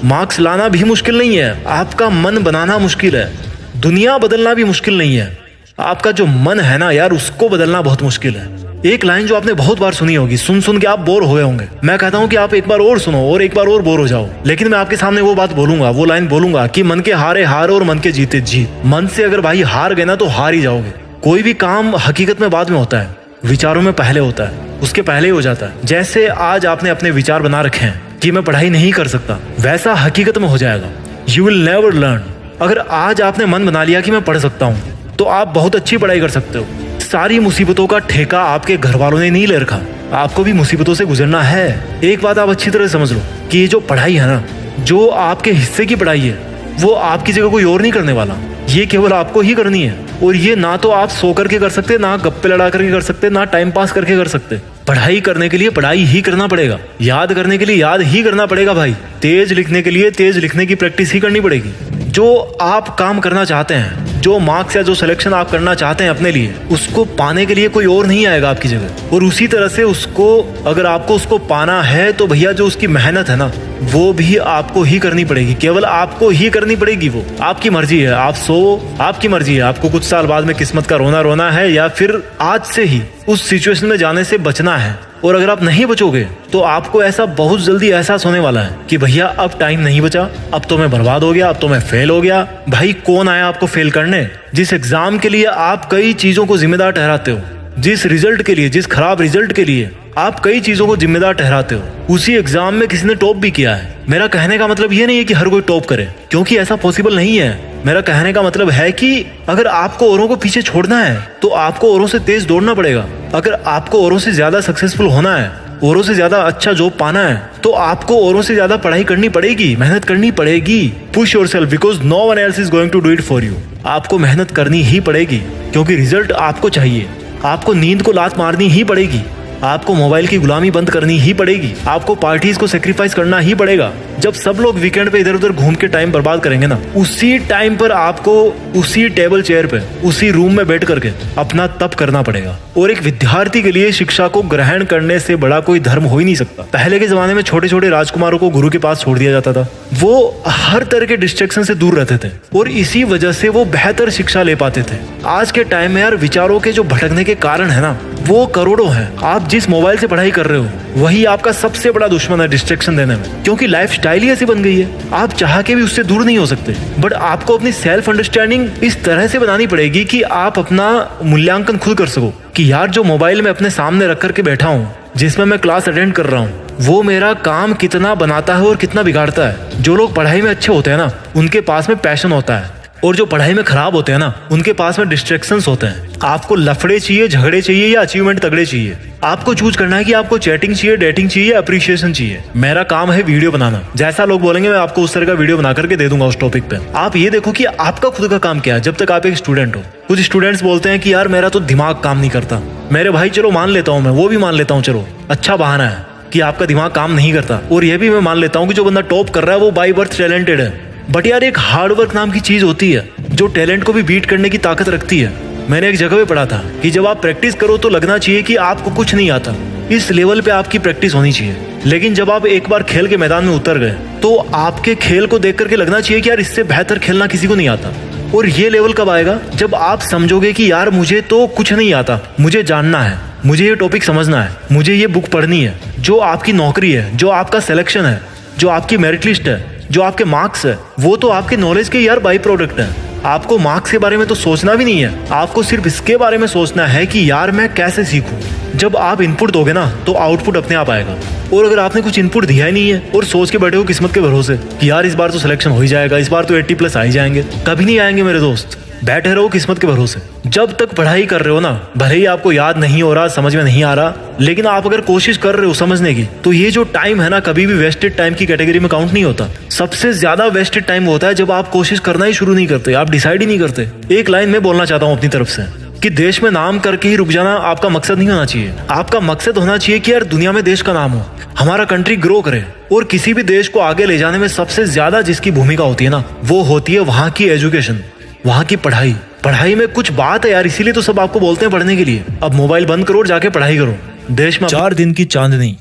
मार्क्स लाना भी मुश्किल नहीं है, आपका मन बनाना मुश्किल है। दुनिया बदलना भी मुश्किल नहीं है, आपका जो मन है ना यार उसको बदलना बहुत मुश्किल है। एक लाइन जो आपने बहुत बार सुनी होगी, सुन सुन के आप बोर हुए होंगे। मैं कहता हूँ कि आप एक बार और सुनो और एक बार और बोर हो जाओ, लेकिन मैं आपके सामने वो बात बोलूंगा, वो लाइन बोलूंगा कि मन के हारे हार और मन के जीते जीत। मन से अगर भाई हार गए ना तो हार ही जाओगे। कोई भी काम हकीकत में बाद में होता है, विचारों में पहले होता है, उसके पहले ही हो जाता है। जैसे आज आपने अपने विचार बना रखे हैं कि मैं पढ़ाई नहीं कर सकता, वैसा हकीकत में हो जाएगा। You will never learn. अगर आज आपने मन बना लिया कि मैं पढ़ सकता हूँ तो आप बहुत अच्छी पढ़ाई कर सकते हो। सारी मुसीबतों का ठेका आपके घर वालों ने नहीं ले रखा, आपको भी मुसीबतों से गुजरना है। एक बात आप अच्छी तरह समझ लो कि ये जो पढ़ाई है ना, जो आपके हिस्से की पढ़ाई है, वो आपकी जगह कोई और नहीं करने वाला, ये केवल आपको ही करनी है। और ये ना तो आप सो करके कर सकते, ना गप्पे लड़ा करके कर सकते, ना टाइम पास करके कर सकते। पढ़ाई करने के लिए पढ़ाई ही करना पड़ेगा, याद करने के लिए याद ही करना पड़ेगा भाई, तेज लिखने के लिए तेज लिखने की प्रैक्टिस ही करनी पड़ेगी। जो आप काम करना चाहते हैं, जो मार्क्स या जो सिलेक्शन आप करना चाहते हैं अपने लिए, उसको पाने के लिए कोई और नहीं आएगा आपकी जगह। और उसी तरह से उसको, अगर आपको उसको पाना है तो भैया जो उसकी मेहनत है ना, वो भी आपको ही करनी पड़ेगी, केवल आपको ही करनी पड़ेगी। वो आपकी मर्जी है, आप सो, आपकी मर्जी है, आपको कुछ साल बाद में किस्मत का रोना रोना है या फिर आज से ही उस सिचुएशन में जाने से बचना है। और अगर आप नहीं बचोगे तो आपको ऐसा बहुत जल्दी एहसास होने वाला है कि भैया अब टाइम नहीं बचा, अब तो मैं बर्बाद हो गया, अब तो मैं फेल हो गया। भाई कौन आया आपको फेल करने? जिस एग्जाम के लिए आप कई चीजों को जिम्मेदार ठहराते हो, जिस रिजल्ट के लिए, जिस खराब रिजल्ट के लिए आप कई चीजों को जिम्मेदार ठहराते हो, उसी एग्जाम में किसी ने टॉप भी किया है। मेरा कहने का मतलब ये नहीं है कि हर कोई टॉप करे, क्योंकि ऐसा पॉसिबल नहीं है। मेरा कहने का मतलब है कि अगर आपको औरों को पीछे छोड़ना है तो आपको औरों से तेज दौड़ना पड़ेगा। अगर आपको औरों से ज्यादा सक्सेसफुल होना है, औरों से ज्यादा अच्छा जॉब पाना है, तो आपको औरों से ज्यादा पढ़ाई करनी पड़ेगी, मेहनत करनी पड़ेगी। Push yourself because no one else is going to do it for you. आपको मेहनत करनी ही पड़ेगी क्योंकि रिजल्ट आपको चाहिए। आपको नींद को लात मारनी ही पड़ेगी, आपको मोबाइल की गुलामी बंद करनी ही पड़ेगी, आपको पार्टीज को सेक्रीफाइस करना ही पड़ेगा। जब सब लोग वीकेंड पे इधर उधर घूम के टाइम बर्बाद करेंगे ना, उसी टाइम पर आपको उसी टेबल चेयर पे, उसी रूम में बैठ करके अपना तप करना पड़ेगा। और एक विद्यार्थी के लिए शिक्षा को ग्रहण करने से बड़ा कोई धर्म हो ही नहीं सकता। पहले के जमाने में छोटे छोटे राजकुमारों को गुरु के पास छोड़ दिया जाता था, वो हर तरह के डिस्ट्रैक्शन से दूर रहते थे और इसी वजह से वो बेहतर शिक्षा ले पाते थे। आज के टाइम में यार विचारों के जो भटकने के कारण है ना, वो करोड़ों हैं। आप जिस मोबाइल से पढ़ाई कर रहे हो वही आपका सबसे बड़ा दुश्मन है डिस्ट्रैक्शन देने में, क्योंकि लाइफ स्टाइल ही ऐसी बन गई है, आप चाह के भी उससे दूर नहीं हो सकते। बट आपको अपनी सेल्फ अंडरस्टैंडिंग इस तरह से बनानी पड़ेगी कि आप अपना मूल्यांकन खुद कर सको कि यार जो मोबाइल में अपने सामने रख करके बैठा हूँ, जिसमें मैं क्लास अटेंड कर रहा हूँ, वो मेरा काम कितना बनाता है और कितना बिगाड़ता है। जो लोग पढ़ाई में अच्छे होते हैं ना, उनके पास में पैशन होता है, और जो पढ़ाई में खराब होते हैं ना, उनके पास में डिस्ट्रैक्शंस होते हैं। आपको लफड़े चाहिए, झगड़े चाहिए या अचीवमेंट तगड़े चाहिए? आपको चूज करना है कि आपको चैटिंग चाहिए, डेटिंग चाहिए या अप्रिशिएशन चाहिए। मेरा काम है वीडियो बनाना, जैसा लोग बोलेंगे मैं आपको उस तरह का वीडियो बना करके दे दूंगा उस टॉपिक पे। आप ये देखो कि आपका खुद का काम क्या है जब तक आप एक स्टूडेंट हो। कुछ स्टूडेंट्स बोलते हैं कि यार मेरा तो दिमाग काम नहीं करता। मेरे भाई चलो मान लेता हूँ, मैं वो भी मान लेता हूँ, चलो अच्छा बहाना है कि आपका दिमाग काम नहीं करता। और ये भी मैं मान लेता हूँ कि जो बंदा टॉप कर रहा है वो बाय बर्थ टैलेंटेड है। बट यार एक हार्डवर्क नाम की चीज होती है जो टैलेंट को भी बीट करने की ताकत रखती है। मैंने एक जगह पे पढ़ा था कि जब आप प्रैक्टिस करो तो लगना चाहिए कि आपको कुछ नहीं आता, इस लेवल पे आपकी प्रैक्टिस होनी चाहिए। लेकिन जब आप एक बार खेल के मैदान में उतर गए तो आपके खेल को देख करके लगना चाहिए कि यार इससे बेहतर खेलना किसी को नहीं आता। और ये लेवल कब आएगा? जब आप समझोगे कि यार मुझे तो कुछ नहीं आता, मुझे जानना है, मुझे ये टॉपिक समझना है, मुझे ये बुक पढ़नी है। जो आपकी नौकरी है, जो आपका सिलेक्शन है, जो आपकी मेरिट लिस्ट है, जो आपके मार्क्स है, वो तो आपके नॉलेज के यार बाई प्रोडक्ट है। आपको मार्क्स के बारे में तो सोचना भी नहीं है, आपको सिर्फ इसके बारे में सोचना है कि यार मैं कैसे सीखूं। जब आप इनपुट दोगे ना तो आउटपुट अपने आप आएगा। और अगर आपने कुछ इनपुट दिया ही नहीं है और सोच के बैठे हो किस्मत के भरोसे कि यार इस बार तो सिलेक्शन हो ही जाएगा, इस बार तो 80+ आ ही जाएंगे, कभी नहीं आएंगे मेरे दोस्त। बैठे रहो किस्मत के भरोसे। जब तक पढ़ाई कर रहे हो ना, भले ही आपको याद नहीं हो रहा, समझ में नहीं आ रहा, लेकिन आप अगर कोशिश कर रहे हो समझने की, तो ये जो टाइम है ना कभी भी वेस्टेड टाइम की कैटेगरी में काउंट नहीं होता। सबसे ज्यादा वेस्टेड टाइम होता है जब आप कोशिश करना ही शुरू नहीं करते, आप डिसाइड ही नहीं करते। एक लाइन में बोलना चाहता हूँ अपनी तरफ से कि देश में नाम करके ही रुक जाना आपका मकसद नहीं होना चाहिए। आपका मकसद होना चाहिए कि यार दुनिया में देश का नाम हो, हमारा कंट्री ग्रो करे। और किसी भी देश को आगे ले जाने में सबसे ज्यादा जिसकी भूमिका होती है ना, वो होती है वहां की एजुकेशन, वहां की पढ़ाई। पढ़ाई में कुछ बात है यार, इसीलिए तो सब आपको बोलते हैं पढ़ने के लिए। अब मोबाइल बंद करो और जाके पढ़ाई करो। देश में 4 दिन की चांदनी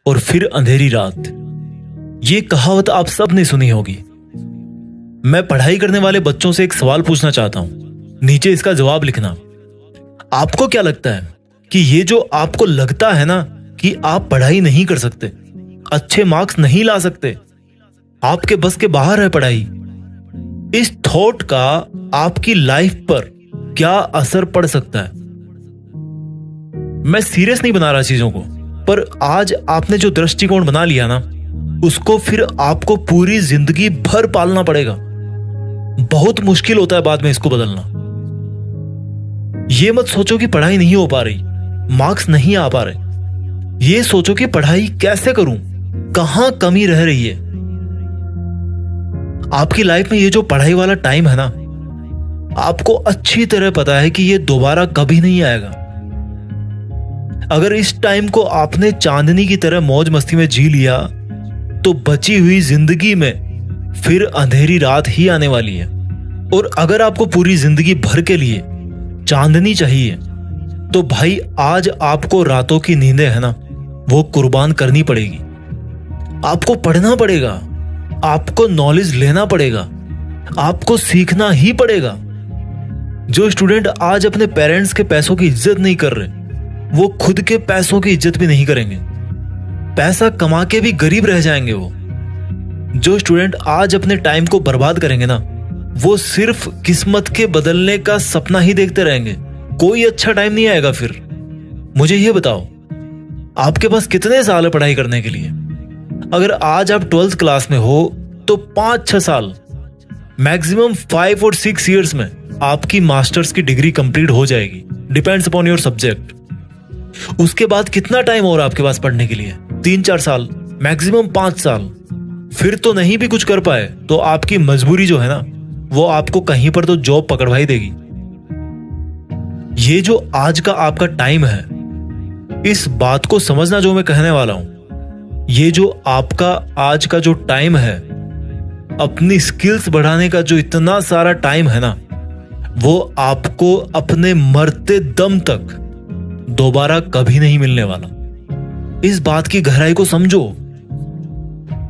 और फिर अंधेरी रात, ये कहावत आप सब ने सुनी होगी। मैं पढ़ाई करने वाले बच्चों से एक सवाल पूछना चाहता हूं, नीचे इसका जवाब लिखना। आपको क्या लगता है कि ये जो आपको लगता है ना कि आप पढ़ाई नहीं कर सकते, अच्छे मार्क्स नहीं ला सकते, आपके बस के बाहर है पढ़ाई, इस थॉट का आपकी लाइफ पर क्या असर पड़ सकता है? मैं सीरियस नहीं बना रहा चीजों को, पर आज आपने जो दृष्टिकोण बना लिया ना, उसको फिर आपको पूरी जिंदगी भर पालना पड़ेगा। बहुत मुश्किल होता है बाद में इसको बदलना। ये मत सोचो कि पढ़ाई नहीं हो पा रही, मार्क्स नहीं आ पा रहे। ये सोचो कि पढ़ाई कैसे करूं, कहां कमी रह रही है। आपकी लाइफ में ये जो पढ़ाई वाला टाइम है ना, आपको अच्छी तरह पता है कि ये दोबारा कभी नहीं आएगा। अगर इस टाइम को आपने चांदनी की तरह मौज मस्ती में जी लिया, तो बची हुई जिंदगी में फिर अंधेरी रात ही आने वाली है। और अगर आपको पूरी जिंदगी भर के लिए चांदनी चाहिए, तो भाई आज आपको रातों की नींदें है ना, वो कुर्बान करनी पड़ेगी। आपको पढ़ना पड़ेगा, आपको नॉलेज लेना पड़ेगा, आपको सीखना ही पड़ेगा। जो स्टूडेंट आज अपने पेरेंट्स के पैसों की इज्जत नहीं कर रहे, वो खुद के पैसों की इज्जत भी नहीं करेंगे। पैसा कमा के भी गरीब रह जाएंगे वो। जो स्टूडेंट आज अपने टाइम को बर्बाद करेंगे ना, वो सिर्फ किस्मत के बदलने का सपना ही देखते रहेंगे। कोई अच्छा टाइम नहीं आएगा फिर। मुझे ये बताओ, आपके पास कितने साल है पढ़ाई करने के लिए? अगर आज आप 12th क्लास में हो तो 5-6 साल, मैक्सिमम 5 और 6 इयर्स में आपकी मास्टर्स की डिग्री कंप्लीट हो जाएगी, डिपेंड्स अपॉन योर सब्जेक्ट। उसके बाद कितना टाइम और आपके पास पढ़ने के लिए? 3-4 साल, मैक्सिमम 5 साल। फिर तो नहीं भी कुछ कर पाए तो आपकी मजबूरी जो है ना, वो आपको कहीं पर तो जॉब पकड़वाई देगी। ये जो आज का आपका टाइम है, इस बात को समझना जो मैं कहने वाला हूं। ये जो आपका आज का जो टाइम है, अपनी स्किल्स बढ़ाने का जो इतना सारा टाइम है ना, वो आपको अपने मरते दम तक दोबारा कभी नहीं मिलने वाला। इस बात की गहराई को समझो।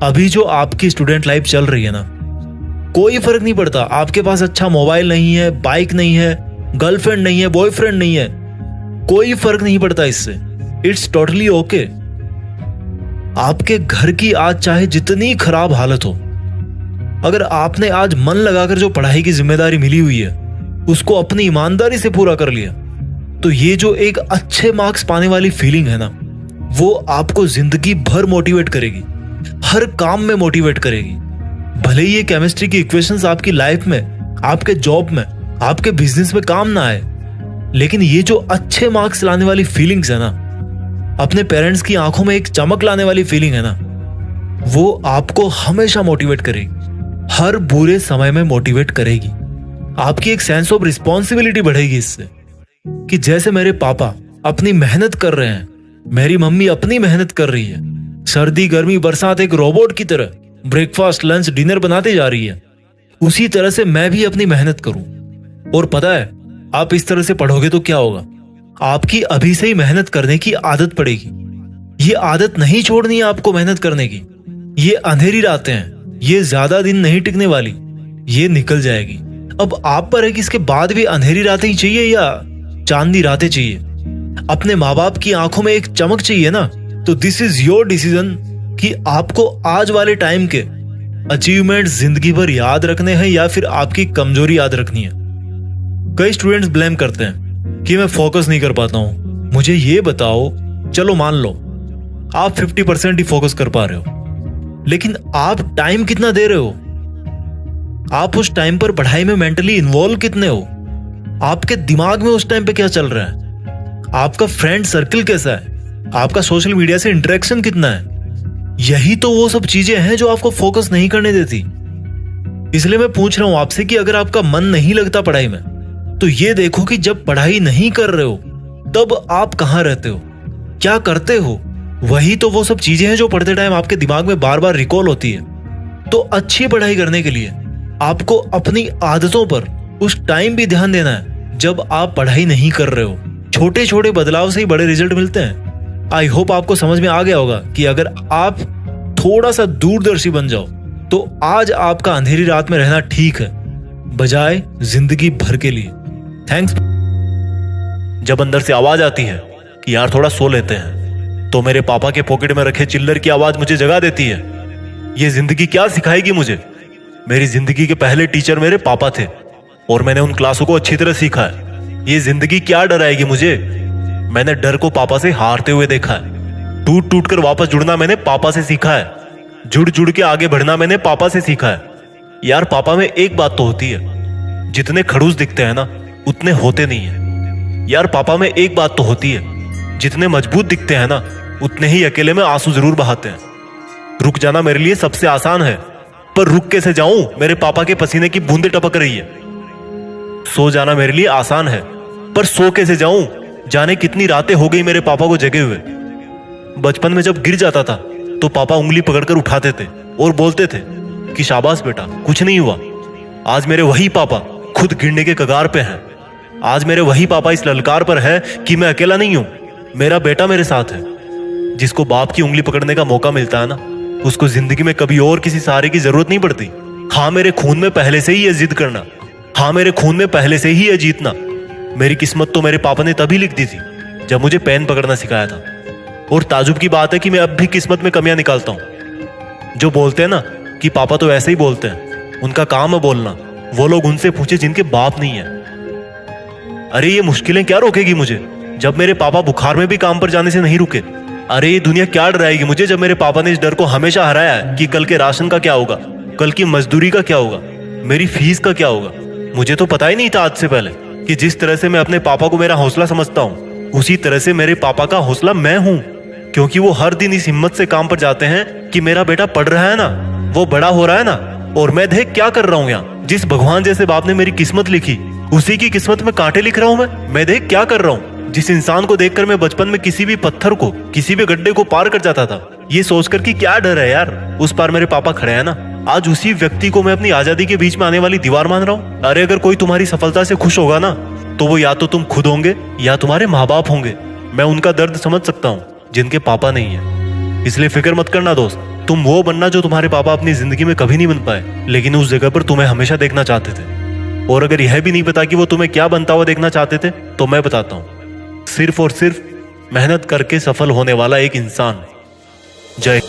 अभी जो आपकी स्टूडेंट लाइफ चल रही है ना, कोई फर्क नहीं पड़ता आपके पास अच्छा मोबाइल नहीं है, बाइक नहीं है, गर्लफ्रेंड नहीं है, बॉयफ्रेंड नहीं है, कोई फर्क नहीं पड़ता इससे। It's totally okay. आपके घर की आज चाहे जितनी खराब हालत हो, अगर आपने आज मन लगाकर जो पढ़ाई की जिम्मेदारी मिली हुई है उसको अपनी ईमानदारी से पूरा कर लिया, तो ये जो एक अच्छे मार्क्स पाने वाली फीलिंग है ना, वो आपको जिंदगी भर मोटिवेट करेगी, हर काम में मोटिवेट करेगी। भले ही ये केमिस्ट्री की इक्वेशंस आपकी लाइफ में, आपके जॉब में, आपके बिजनेस में काम ना आए, लेकिन ये जो अच्छे मार्क्स लाने वाली फीलिंग्स है ना, अपने पेरेंट्स की आंखों में एक चमक लाने वाली फीलिंग है ना, वो आपको हमेशा मोटिवेट करेगी, हर बुरे समय में मोटिवेट करेगी। आपकी एक सेंस ऑफ रिस्पॉन्सिबिलिटी बढ़ेगी इससे, कि जैसे मेरे पापा अपनी मेहनत कर रहे हैं, मेरी मम्मी अपनी मेहनत कर रही है, सर्दी गर्मी बरसात एक रोबोट की तरह ब्रेकफास्ट लंच डिनर बनाते जा रही है, उसी तरह से मैं भी अपनी मेहनत करूं। और पता है, आप इस तरह से पढ़ोगे तो क्या होगा, आपकी अभी से ही मेहनत करने की आदत पड़ेगी। ये आदत नहीं छोड़नी है आपको मेहनत करने की। ये अंधेरी रातें हैं, ये ज्यादा दिन नहीं टिकने वाली, ये निकल जाएगी। अब आप पर है कि इसके बाद भी अंधेरी रातें ही चाहिए या चांदनी रातें चाहिए। अपने माँ बाप की आंखों में एक चमक चाहिए ना, तो दिस इज योर डिसीजन कि आपको आज वाले टाइम के अचीवमेंट जिंदगी भर याद रखने हैं या फिर आपकी कमजोरी याद रखनी है? कई स्टूडेंट्स ब्लेम करते हैं कि मैं फोकस नहीं कर पाता हूं। मुझे ये बताओ, चलो मान लो आप 50% ही फोकस कर पा रहे हो, लेकिन आप टाइम कितना दे रहे हो? आप उस टाइम पर पढ़ाई में मेंटली इन्वॉल्व कितने हो? आपके दिमाग में उस टाइम पे क्या चल रहा है? आपका फ्रेंड सर्कल कैसा है? आपका सोशल मीडिया से इंटरेक्शन कितना है? यही तो वो सब चीजें हैं जो आपको फोकस नहीं करने देती। इसलिए मैं पूछ रहा हूं आपसे कि अगर आपका मन नहीं लगता पढ़ाई में, तो ये देखो कि जब पढ़ाई नहीं कर रहे हो तब आप कहां रहते हो, क्या करते हो? वही तो वो सब चीजें हैं जो पढ़ते टाइम आपके दिमाग में बार बार रिकॉल होती है। तो अच्छी पढ़ाई करने के लिए आपको अपनी आदतों पर उस टाइम भी ध्यान देना है जब आप पढ़ाई नहीं कर रहे हो। छोटे छोटे बदलाव से ही बड़े रिजल्ट मिलते हैं। आई होप आपको समझ में आ गया होगा कि अगर आप थोड़ा सा दूरदर्शी बन जाओ तो आज आपका अंधेरी रात में रहना ठीक है, बजाय जिंदगी भर के लिए। थैंक्स। जब अंदर से आवाज आती है कि यार थोड़ा सो लेते हैं, तो मेरे पापा के पॉकेट में रखे चिल्लर की आवाज मुझे जगा देती है। ये जिंदगी क्या सिखाएगी मुझे? मेरी जिंदगी के पहले टीचर मेरे पापा थे और मैंने उन क्लासों को अच्छी तरह सीखा है। ये जिंदगी क्या डराएगी मुझे? मैंने डर को पापा से हारते हुए देखा है। टूट टूट कर वापस जुड़ना मैंने पापा से सीखा है। जुड़ जुड़ के आगे बढ़ना मैंने पापा से सीखा है। यार पापा में एक बात तो होती है, जितने खड़ूस दिखते हैं ना उतने होते नहीं है। यार पापा में एक बात तो होती है, जितने मजबूत दिखते हैं ना उतने ही अकेले में आंसू जरूर बहाते हैं। रुक जाना मेरे लिए सबसे आसान है, पर रुक कैसे जाऊं? मेरे पापा के पसीने की बूंदें टपक रही है। सो जाना मेरे लिए आसान है, पर सो कैसे जाऊं? जाने कितनी रातें हो गई मेरे पापा को जगे हुए। बचपन में जब गिर जाता था तो पापा उंगली पकड़कर उठाते थे और बोलते थे कि शाबाश बेटा, कुछ नहीं हुआ। आज मेरे वही पापा खुद गिरने के कगार पे हैं। आज मेरे वही पापा इस ललकार पर है कि मैं अकेला नहीं हूं, मेरा बेटा मेरे साथ है। जिसको बाप की उंगली पकड़ने का मौका मिलता है ना, उसको जिंदगी में कभी और किसी सहारे की जरूरत नहीं पड़ती। हाँ, मेरे खून में पहले से ही है जिद करना। हाँ, मेरे खून में पहले से ही है जीतना। मेरी किस्मत तो मेरे पापा ने तभी लिख दी थी जब मुझे पेन पकड़ना सिखाया था। और ताजुब की बात है कि मैं अब भी किस्मत में कमियां निकालता हूं। जो बोलते हैं ना कि पापा तो ऐसे ही बोलते हैं, उनका काम है बोलना। वो लोग उनसे पूछे जिनके बाप नहीं है। अरे ये मुश्किलें क्या रोकेगी मुझे जब मेरे पापा बुखार में भी काम पर जाने से नहीं रुके? अरे ये दुनिया क्या डराएगी मुझे जब मेरे पापा ने इस डर को हमेशा हराया है कि कल के राशन का क्या होगा, कल की मजदूरी का क्या होगा, मेरी फीस का क्या होगा। मुझे तो पता ही नहीं था आज से पहले कि जिस तरह से मैं अपने पापा को मेरा हौसला समझता हूँ, उसी तरह से मेरे पापा का हौसला मैं हूँ। क्योंकि वो हर दिन इस हिम्मत से काम पर जाते हैं कि मेरा बेटा पढ़ रहा है ना, वो बड़ा हो रहा है ना, और मैं देख क्या कर रहा हूँ यहाँ। जिस भगवान जैसे बाप ने मेरी किस्मत लिखी, उसी की किस्मत में कांटे लिख रहा हूँ मैं देख क्या कर रहा हूँ। जिस इंसान को देखकर मैं बचपन में किसी भी पत्थर को, किसी भी गड्ढे को पार कर जाता था, ये सोचकर कि क्या डर है यार, उस पार मेरे पापा खड़े हैं ना। आज उसी व्यक्ति को मैं अपनी आजादी के बीच में आने वाली दीवार मान रहा हूँ। अरे अगर कोई तुम्हारी सफलता से खुश होगा ना, तो वो या तो तुम खुद होंगे या तुम्हारे माँ बाप होंगे। मैं उनका दर्द समझ सकता हूँ जिनके पापा नहीं है। इसलिए फिक्र मत करना दोस्त, तुम वो बनना जो तुम्हारे पापा अपनी जिंदगी में कभी नहीं बन पाए, लेकिन उस जगह पर तुम्हें हमेशा देखना चाहते थे। और अगर यह भी नहीं पता कि वो तुम्हें क्या बनता हुआ देखना चाहते थे, तो मैं बताता हूँ, सिर्फ और सिर्फ मेहनत करके सफल होने वाला एक इंसान। जय।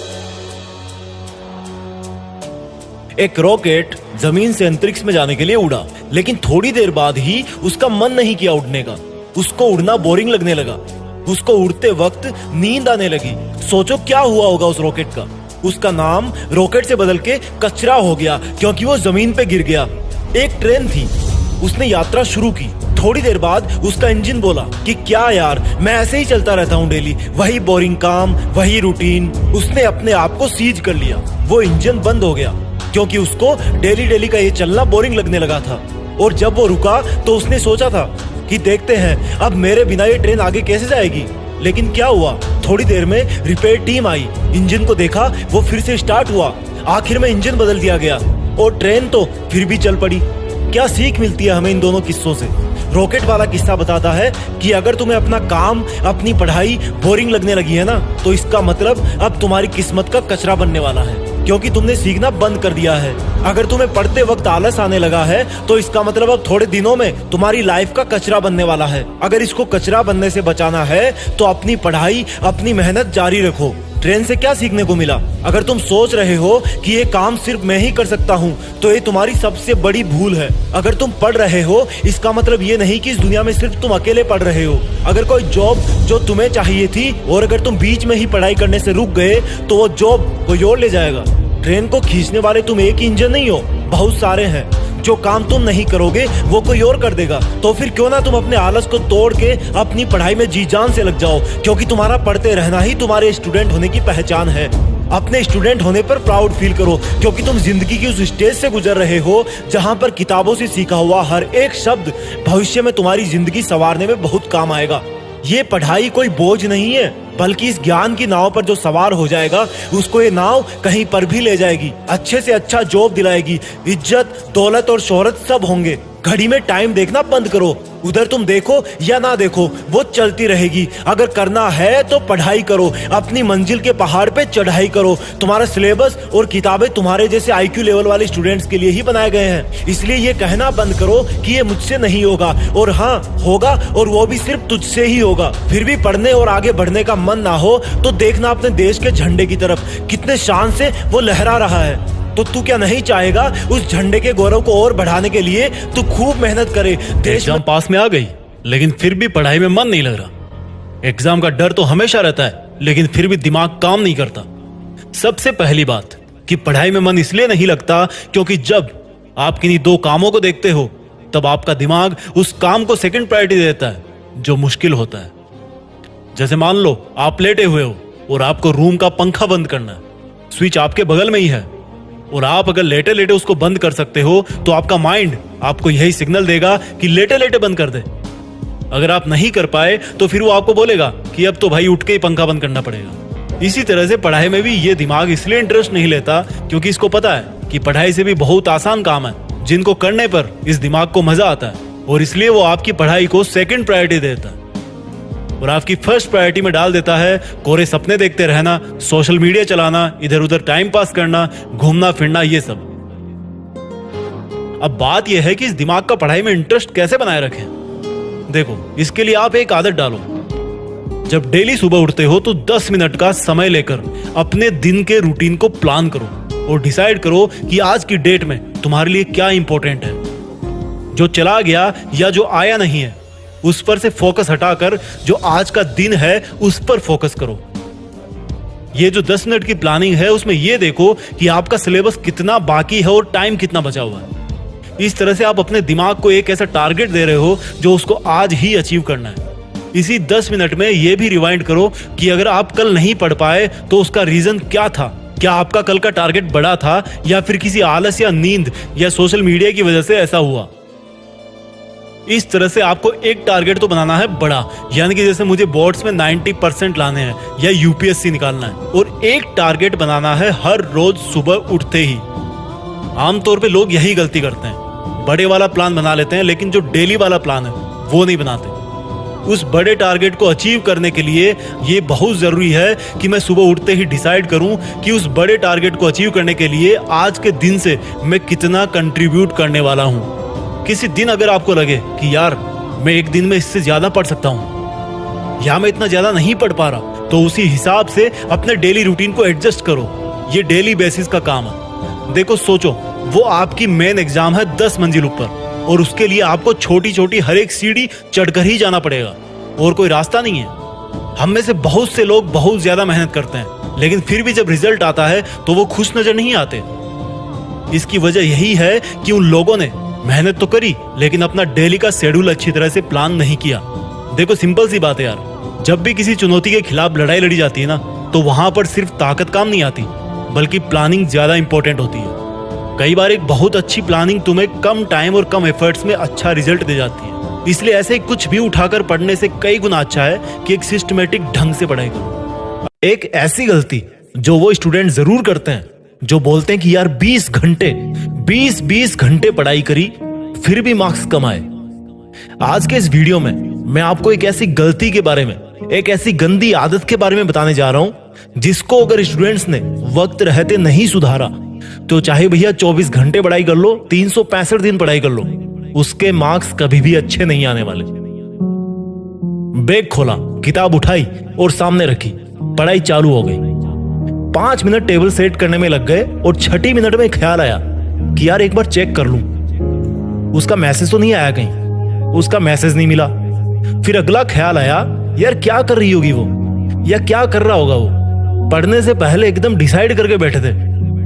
एक रॉकेट जमीन से अंतरिक्ष में जाने के लिए उड़ा, लेकिन थोड़ी देर बाद ही उसका मन नहीं किया उड़ने का। उसको उड़ना बोरिंग लगने लगा। उसको उड़ते वक्त नींद आने लगी। सोचो क्या हुआ होगा उस रॉकेट का। उसका नाम रॉकेट से बदल के कचरा हो गया, क्योंकि वो जमीन पे गिर गया। एक ट्रेन थी, उसने यात्रा शुरू की। थोड़ी देर बाद उसका इंजन बोला कि क्या यार, मैं ऐसे ही चलता रहता हूँ डेली, वही बोरिंग काम, वही रूटीन। उसने अपने आप को सीज कर लिया। वो इंजन बंद हो गया क्योंकि उसको डेली डेली का ये चलना बोरिंग लगने लगा था। और जब वो रुका तो उसने सोचा था कि देखते हैं अब मेरे बिना ये ट्रेन आगे कैसे जाएगी। लेकिन क्या हुआ, थोड़ी देर में रिपेयर टीम आई, इंजन को देखा, वो फिर से स्टार्ट हुआ। आखिर में इंजन बदल दिया गया और ट्रेन तो फिर भी चल पड़ी। क्या सीख मिलती है हमें इन दोनों किस्सों से? रॉकेट वाला किस्सा बताता है कि अगर तुम्हें अपना काम, अपनी पढ़ाई बोरिंग लगने लगी है ना, तो इसका मतलब अब तुम्हारी किस्मत का कचरा बनने वाला है, क्योंकि तुमने सीखना बंद कर दिया है। अगर तुम्हें पढ़ते वक्त आलस आने लगा है, तो इसका मतलब अब थोड़े दिनों में तुम्हारी लाइफ का कचरा बनने वाला है। अगर इसको कचरा बनने से बचाना है तो अपनी पढ़ाई, अपनी मेहनत जारी रखो। ट्रेन से क्या सीखने को मिला? अगर तुम सोच रहे हो कि ये काम सिर्फ मैं ही कर सकता हूँ तो ये तुम्हारी सबसे बड़ी भूल है। अगर तुम पढ़ रहे हो इसका मतलब ये नहीं कि इस दुनिया में सिर्फ तुम अकेले पढ़ रहे हो। अगर कोई जॉब जो तुम्हें चाहिए थी और अगर तुम बीच में ही पढ़ाई करने से रुक गए तो वो जॉब कोई और ले जाएगा। ट्रेन को खींचने वाले तुम एक ही इंजन नहीं हो, बहुत सारे हैं। जो काम तुम नहीं करोगे वो कोई और कर देगा। तो फिर क्यों ना तुम अपने आलस को तोड़ के अपनी पढ़ाई में जी जान से लग जाओ, क्योंकि तुम्हारा पढ़ते रहना ही तुम्हारे स्टूडेंट होने की पहचान है। अपने स्टूडेंट होने पर प्राउड फील करो, क्योंकि तुम जिंदगी की उस स्टेज से गुजर रहे हो जहां पर किताबों से सीखा हुआ हर एक शब्द भविष्य में तुम्हारी जिंदगी संवारने में बहुत काम आएगा। ये पढ़ाई कोई बोझ नहीं है, बल्कि इस ज्ञान की नाव पर जो सवार हो जाएगा उसको ये नाव कहीं पर भी ले जाएगी, अच्छे से अच्छा जॉब दिलाएगी, इज्जत, दौलत और शोहरत सब होंगे। घड़ी में टाइम देखना बंद करो, उधर तुम देखो या ना देखो वो चलती रहेगी। अगर करना है तो पढ़ाई करो, अपनी मंजिल के पहाड़ पे चढ़ाई करो। तुम्हारा सिलेबस और किताबें तुम्हारे जैसे IQ लेवल वाले स्टूडेंट्स के लिए ही बनाए गए हैं, इसलिए ये कहना बंद करो कि ये मुझसे नहीं होगा। और हाँ, होगा, और वो भी सिर्फ तुझसे ही होगा। फिर भी पढ़ने और आगे बढ़ने का मन ना हो तो देखना अपने देश के झंडे की तरफ, कितने शान से वो लहरा रहा है। तो तू क्या नहीं चाहेगा उस झंडे के गौरव को और बढ़ाने के लिए तू खूब मेहनत करे। एग्जाम पास में आ गई लेकिन फिर भी पढ़ाई में मन नहीं लग रहा। एग्जाम का डर तो हमेशा रहता है लेकिन फिर भी दिमाग काम नहीं करता। सबसे पहली बात कि पढ़ाई में मन इसलिए नहीं लगता क्योंकि जब आप किन्हीं दो कामों को देखते हो तब आपका दिमाग उस काम को सेकंड प्रायोरिटी देता है जो मुश्किल होता है। जैसे मान लो आप लेटे हुए हो और आपको रूम का पंखा बंद करना है, स्विच आपके बगल में ही है और आप अगर लेटे लेटे उसको बंद कर सकते हो तो आपका माइंड आपको यही सिग्नल देगा कि लेटे लेटे बंद कर दे। अगर आप नहीं कर पाए तो फिर वो आपको बोलेगा कि अब तो भाई उठ के ही पंखा बंद करना पड़ेगा। इसी तरह से पढ़ाई में भी ये दिमाग इसलिए इंटरेस्ट नहीं लेता क्योंकि इसको पता है कि पढ़ाई से भी बहुत आसान काम है जिनको करने पर इस दिमाग को मजा आता है, और इसलिए वो आपकी पढ़ाई को सेकंड प्रायोरिटी देता है और आपकी फर्स्ट प्रायोरिटी में डाल देता है कोरे सपने देखते रहना, सोशल मीडिया चलाना, इधर उधर टाइम पास करना, घूमना फिरना, ये सब। अब बात यह है कि इस दिमाग का पढ़ाई में इंटरेस्ट कैसे बनाए रखें। देखो, इसके लिए आप एक आदत डालो। जब डेली सुबह उठते हो तो 10 मिनट का समय लेकर अपने दिन के रूटीन को प्लान करो और डिसाइड करो कि आज की डेट में तुम्हारे लिए क्या इंपॉर्टेंट है। जो चला गया या जो आया नहीं है उस पर से फोकस हटाकर जो आज का दिन है उस पर फोकस करो। ये जो 10 मिनट की प्लानिंग है उसमें ये देखो कि आपका सिलेबस कितना बाकी है और टाइम कितना बचा हुआ है। इस तरह से आप अपने दिमाग को एक ऐसा टारगेट दे रहे हो जो उसको आज ही अचीव करना है। इसी 10 मिनट में ये भी रिवाइंड करो कि अगर आप कल नहीं पढ़ पाए तो उसका रीजन क्या था। क्या आपका कल का टारगेट बड़ा था या फिर किसी आलस या नींद या सोशल मीडिया की वजह से ऐसा हुआ। इस तरह से आपको एक टारगेट तो बनाना है बड़ा, यानी कि जैसे मुझे बोर्ड्स में 90% लाने हैं या UPSC निकालना है, और एक टारगेट बनाना है हर रोज सुबह उठते ही। आमतौर पे लोग यही गलती करते हैं, बड़े वाला प्लान बना लेते हैं लेकिन जो डेली वाला प्लान है वो नहीं बनाते। उस बड़े टारगेट को अचीव करने के लिए ये बहुत जरूरी है कि मैं सुबह उठते ही डिसाइड करूं कि उस बड़े टारगेट को अचीव करने के लिए आज के दिन से मैं कितना कंट्रीब्यूट करने वाला हूं। किसी दिन अगर आपको लगे कि यार मैं एक दिन में इससे ज्यादा पढ़ सकता हूं या मैं इतना ज्यादा नहीं पढ़ पा रहा, तो उसी हिसाब से अपने डेली रूटीन को एडजस्ट करो। ये डेली बेसिस का काम है। देखो, सोचो वो आपकी मेन एग्जाम है 10 मंजिल ऊपर और उसके लिए आपको छोटी छोटी हर एक सीढ़ी चढ़कर ही जाना पड़ेगा और कोई रास्ता नहीं है। हम में से बहुत से लोग बहुत ज्यादा मेहनत करते हैं लेकिन फिर भी जब रिजल्ट आता है तो वो खुश नजर नहीं आते। इसकी वजह यही है कि उन लोगों ने मेहनत तो करी लेकिन अपना डेली का शेड्यूल अच्छी तरह से प्लान नहीं किया। देखो, सिंपल सी बात है यार, जब भी किसी चुनौती के खिलाफ लड़ाई लड़ी जाती है ना तो वहां पर सिर्फ ताकत काम नहीं आती बल्कि प्लानिंग ज्यादा इंपॉर्टेंट होती है। कई बार एक बहुत अच्छी प्लानिंग तुम्हें कम टाइम और कम एफर्ट्स में अच्छा रिजल्ट दे जाती है। इसलिए ऐसे कुछ भी उठाकर पढ़ने से कई गुना अच्छा है कि एक सिस्टमेटिक ढंग से पढ़ाई करो। एक ऐसी गलती जो वो स्टूडेंट जरूर करते हैं जो बोलते हैं कि यार 20 घंटे पढ़ाई करी फिर भी मार्क्स कम आए। आज के इस वीडियो में मैं आपको एक ऐसी गलती के बारे में, एक ऐसी गंदी आदत के बारे में बताने जा रहा हूं जिसको अगर स्टूडेंट्स ने वक्त रहते नहीं सुधारा तो चाहे भैया 24 घंटे पढ़ाई कर लो, 365 दिन पढ़ाई कर लो, उसके मार्क्स कभी भी अच्छे नहीं आने वाले। बैग खोला, किताब उठाई और सामने रखी, पढ़ाई चालू हो गई। 5 मिनट टेबल सेट करने में लग गए और 6 मिनट में ख्याल आया कि यार एक बार चेक कर लूं, उसका मैसेज तो नहीं आया कहीं। उसका मैसेज नहीं मिला। फिर अगला ख्याल आया, यार क्या कर रही होगी वो, या क्या कर रहा होगा वो। पढ़ने से पहले एकदम डिसाइड करके बैठे थे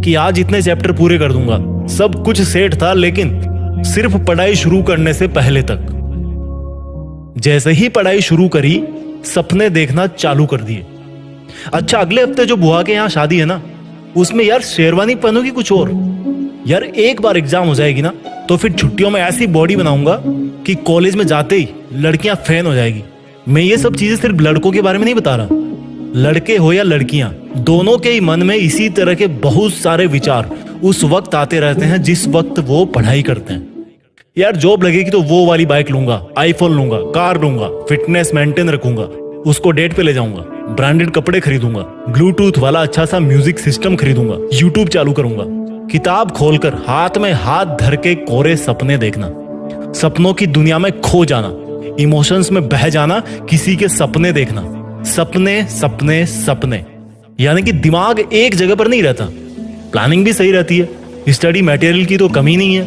कि आज इतने चैप्टर पूरे कर दूंगा। सब कुछ सेट था, लेकिन सिर्फ पढ़ाई शुरू करने से पहले तक। जैसे ही पढ़ाई शुरू करी, सपने देखना चालू कर दिए। अच्छा, अगले हफ्ते जो बुआ के यहाँ शादी है ना, उसमें यार शेरवानी पहनोगी कुछ और। यार एक बार एग्जाम हो जाएगी ना, तो फिर छुट्टियों में ऐसी बॉडी बनाऊंगा कि कॉलेज में जाते ही लड़कियां फैन हो जाएगी। मैं ये सब चीजें सिर्फ लड़कों के बारे में नहीं बता रहा, लड़के हो या लड़कियां, दोनों के ही मन में इसी तरह के बहुत सारे विचार उस वक्त आते रहते हैं जिस वक्त वो पढ़ाई करते हैं। यार जॉब लगेगी तो वो वाली बाइक लूंगा, आईफोन लूंगा, कार लूंगा, फिटनेस मेंटेन रखूंगा, उसको डेट पे ले जाऊंगा, ब्रांडेड कपड़े खरीदूंगा, ब्लूटूथ वाला अच्छा सा म्यूजिक सिस्टम खरीदूंगा, यूट्यूब चालू करूंगा। किताब खोलकर हाथ में हाथ धर के कोरे सपने देखना, सपनों की दुनिया में खो जाना, इमोशंस में बह जाना, किसी के सपने देखना। सपने सपने सपने, यानी कि दिमाग एक जगह पर नहीं रहता। प्लानिंग भी सही रहती है, स्टडी मटेरियल की तो कमी नहीं है,